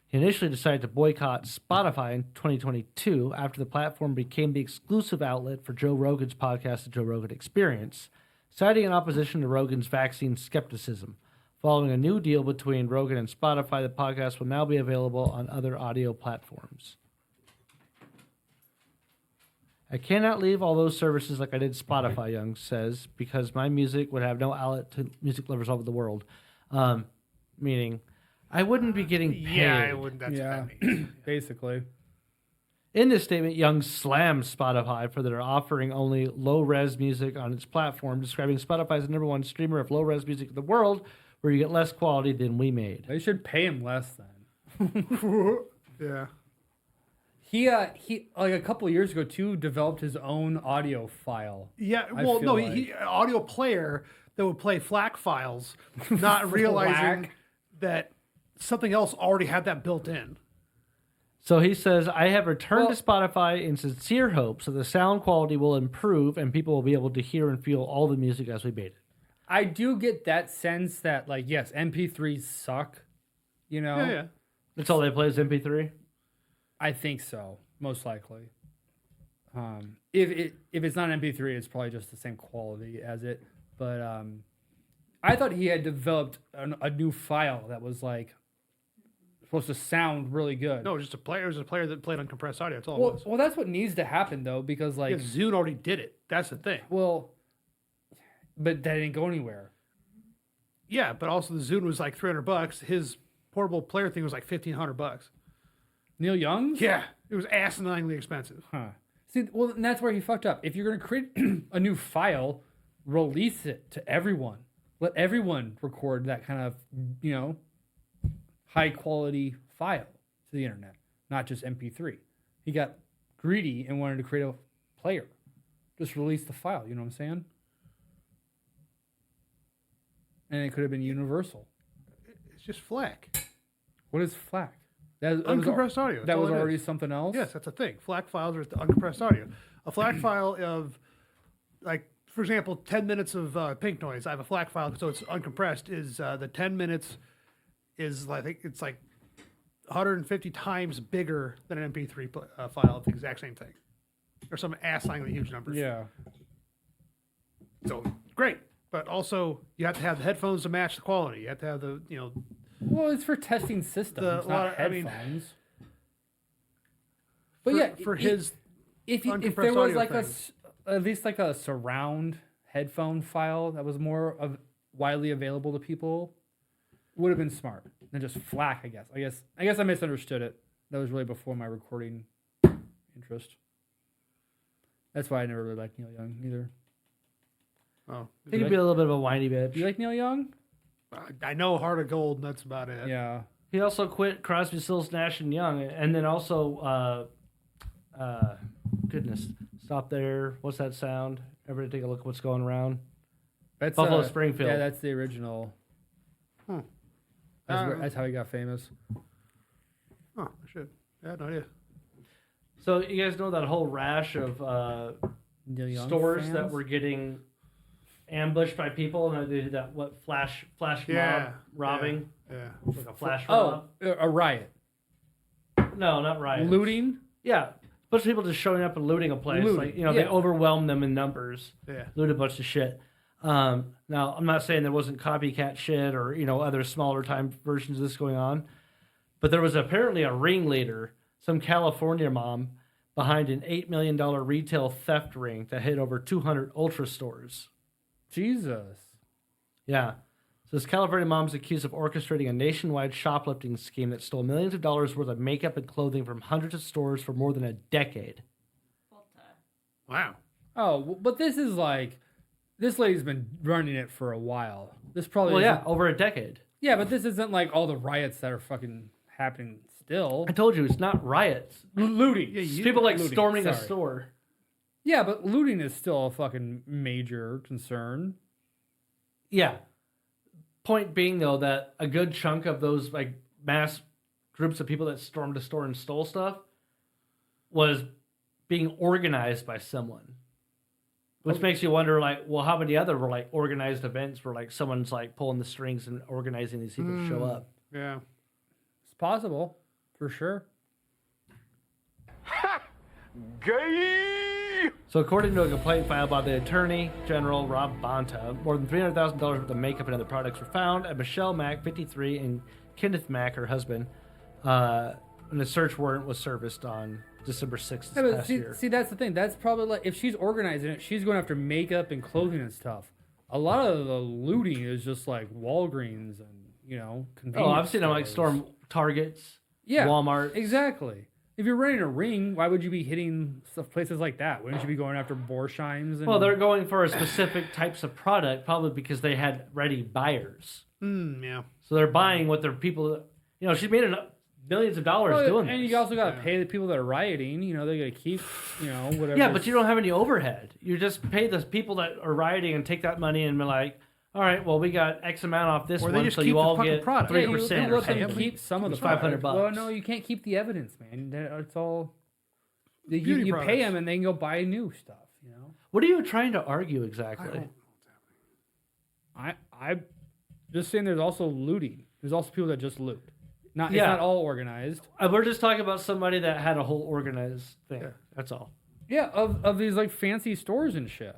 He initially decided to boycott Spotify in 2022 after the platform became the exclusive outlet for Joe Rogan's podcast, The Joe Rogan Experience, citing in opposition to Rogan's vaccine skepticism. Following a new deal between Rogan and Spotify, the podcast will now be available on other audio platforms. I cannot leave all those services like I did Spotify, Young says, because my music would have no outlet to music lovers all over the world. Meaning, I wouldn't be getting paid. Yeah, I wouldn't. That's what that means. Basically. In this statement, Young slammed Spotify for their offering only low-res music on its platform, describing Spotify as the number one streamer of low-res music in the world, where you get less quality than we made. They should pay him less then. Yeah. He like a couple years ago too developed his own audio file. Yeah, I well, feel no, like. he audio player that would play FLAC files, not realizing that something else already had that built in. So he says, I have returned to Spotify in sincere hopes that the sound quality will improve and people will be able to hear and feel all the music as we made it. I do get that sense that, like, yes, MP3s suck, you know? Yeah. That's all they play is MP3? I think so, most likely. If it's not MP3, it's probably just the same quality as it. But I thought he had developed a new file that was, like, supposed to sound really good. No, it was just a player. It was a player that played on compressed audio. That's all it was. Well, that's what needs to happen, though, because, like... Yeah, Zune already did it. That's the thing. Well, but that didn't go anywhere. Yeah, but also the Zune was like $300. His portable player thing was like $1,500. Neil Young's? Yeah, it was asininely expensive. Huh. See, well, and that's where he fucked up. If you're going to create a new file, release it to everyone. Let everyone record that kind of, you know, high quality file to the internet, not just MP3. He got greedy and wanted to create a player. Just release the file, you know what I'm saying? And it could have been universal. It's just FLAC. What is FLAC? Uncompressed audio. That That's was all it already is. something else? Yes, that's a thing. FLAC files are uncompressed audio. A FLAC file of, like, for example, 10 minutes of pink noise. I have a FLAC file, so it's uncompressed. Is the 10 minutes is, I think it's like 150 times bigger than an MP3 file of the exact same thing. Or some asiningly huge numbers. Yeah. So great, but also you have to have the headphones to match the quality. You have to have the, you know. Well, it's for testing systems, not headphones. But For, yeah, for his if there uncompressed was audio like thing. at least like a surround headphone file that was more of widely available to people, would have been smart than just FLAC. I guess I misunderstood it. That was really before my recording interest. That's why I never really liked Neil Young either. Oh, He could be a little bit of a whiny bitch. Do you like Neil Young? I know Heart of Gold, and that's about it. Yeah. He also quit Crosby, Stills, Nash and Young, and then also, goodness, stop there. What's that sound? Everybody take a look at what's going around. That's Buffalo Springfield. Yeah, that's the original. That's how he got famous. Oh, shit. I had no idea. So you guys know that whole rash of Neil Young stores fans? that were getting ambushed by people, and they did that flash mob robbing, Yeah. like a flash mob. A riot. No, not riot. Looting? Yeah, a bunch of people just showing up and looting a place. Looting, Like, you know, yeah. they overwhelmed them in numbers. Yeah. Loot a bunch of shit. Now, I'm not saying there wasn't copycat shit or, you know, other smaller time versions of this going on, but there was apparently a ringleader, some California mom, behind an $8 million retail theft ring that hit over 200 Ultra stores. Jesus. Yeah. So this California mom's accused of orchestrating a nationwide shoplifting scheme that stole millions of dollars worth of makeup and clothing from hundreds of stores for more than a decade. Wow. Oh, but this is like, this lady's been running it for a while. This probably Well, yeah, isn't- over a decade. Yeah, but this isn't like all the riots that are fucking happening still. I told you, it's not riots. Looting. It's people like Looting, storming a sorry. store. Yeah, but looting is still a fucking major concern. Yeah. Point being, though, that a good chunk of those like mass groups of people that stormed a store and stole stuff was being organized by someone. Which makes you wonder, like, well, how many other were like organized events where like someone's like pulling the strings and organizing these people to show up? Yeah, It's possible, for sure. Gay! So, according to a complaint filed by the Attorney General Rob Bonta, more than $300,000 worth of makeup and other products were found at Michelle Mack, 53, and Kenneth Mack, her husband, and a search warrant was serviced on December 6th this past year. See, that's the thing. That's probably like, if she's organizing it, she's going after makeup and clothing and stuff. A lot of the looting is just like Walgreens and, you know, convenience I've seen them like storm Targets, Walmart. Exactly. If you're running a ring, why would you be hitting stuff, places like that? Wouldn't you be going after Borsheims? And... Well, they're going for a specific types of product, probably because they had ready buyers. Yeah. So they're buying what their people, you know, she made millions of dollars doing this. And you also got to pay the people that are rioting. You know, they got to keep, you know, whatever. Yeah, but you don't have any overhead. You just pay the people that are rioting and take that money and be like, all right, well, we got X amount off this one, so you all get 3%. Yeah, you let them keep some of the $500. Well, no, you can't keep the evidence, man. It's all... You pay them and they can go buy new stuff, you know? What are you trying to argue exactly? I'm just saying there's also looting. There's also people that just loot. It's not all organized. We're just talking about somebody that had a whole organized thing. Yeah. That's all. Yeah, of these like fancy stores and shit.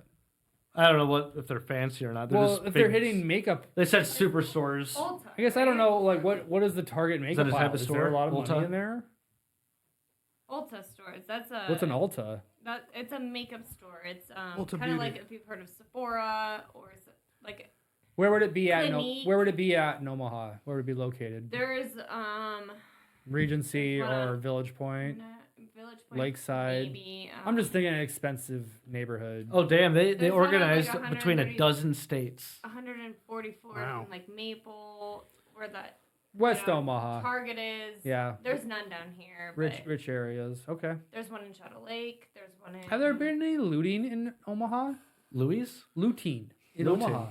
I don't know if they're fancy or not. Well, if they're hitting makeup, they said superstores. Ulta, I guess I don't know. Like, what is the Target makeup aisle? Is there a lot of Ulta? money in there? Ulta stores. What's an Ulta? It's a makeup store. It's Ulta kind of Beauty. like if you've heard of Sephora or like. Where would it be at? Clinique. Where would it be at in Omaha? Where would it be located? There's Regency or Village Point, Village Point, Lakeside. Maybe. I'm just thinking an expensive neighborhood. Oh damn! They There's organized one at, like, between a dozen states. 144 Wow. in like Maple, where that West Omaha. Target is. Yeah. There's none down here. Rich areas. Okay. There's one in Shadow Lake. There's one in. Have there been any looting in Omaha? Louis? Looting in Looting. Omaha.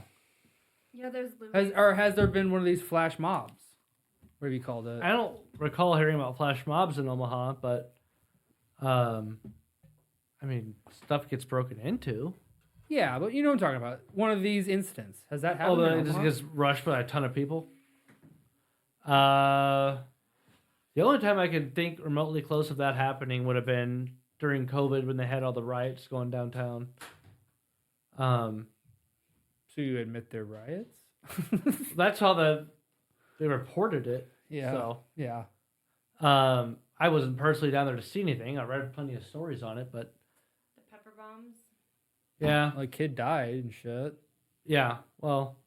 Yeah, there's Louis. Has there been one of these flash mobs? What have you called it? I don't recall hearing about flash mobs in Omaha, but I mean, stuff gets broken into. Yeah, but you know what I'm talking about. One of these incidents. Has that happened? It just gets rushed by a ton of people. The only time I can think remotely close of that happening would have been during COVID when they had all the riots going downtown. So you admit they're riots? That's how they reported it. Yeah. So yeah. I wasn't personally down there to see anything. I read plenty of stories on it, but The pepper bombs. yeah, Like kid died and shit. yeah. Well,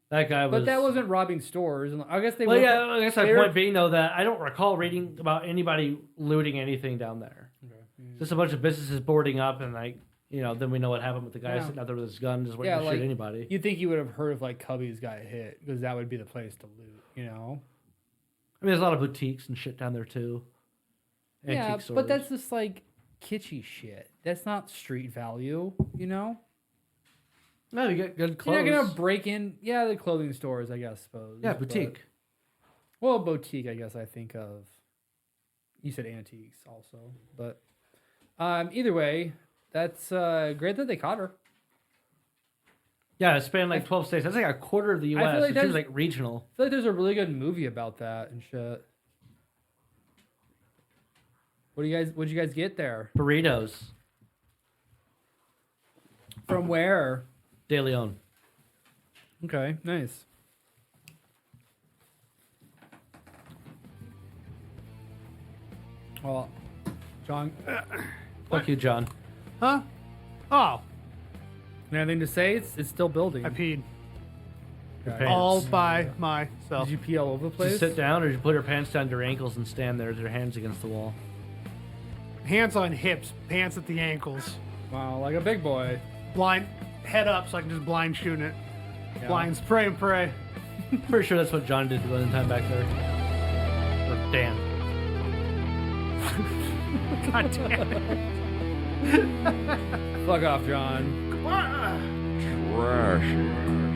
that guy was. But that wasn't robbing stores. And I guess they. Well, were, yeah. I guess my they were- point being though that I don't recall reading about anybody looting anything down there. Okay. Just a bunch of businesses boarding up and like. You know, then we know what happened with the guy Yeah. sitting out there with his gun, just waiting to shoot anybody. You'd think you would have heard of like Cubby's got hit because that would be the place to loot, you know? I mean, there's a lot of boutiques and shit down there too. Yeah, Antique stores. but that's just like kitschy shit. That's not street value, you know? No, you get good clothes. You're not gonna break in. Yeah, the clothing stores, I guess. Suppose. Yeah, boutique. Well, boutique, I guess I think of. You said antiques also, but either way, that's great that they caught her. Yeah, it spanned like 12 states. That's like a quarter of the U.S. I feel like it seems there's- like regional. I feel like there's a really good movie about that and shit. What'd you guys get there? Burritos. From where? De Leon. Okay, nice. Well, John, Fuck you, John. Huh? Oh, anything to say? It's still building. I peed Okay. Pants. all by myself. Did you pee all over the place? Just sit down, or did you put your pants down to your ankles and stand there with your hands against the wall? Hands on hips, pants at the ankles. Wow, like a big boy. Blind, head up so I can just blind shoot it. Yeah. Blind spray and pray. Pretty sure that's what John did one time back there. Or Dan. God damn it. Fuck off, John. Trashy.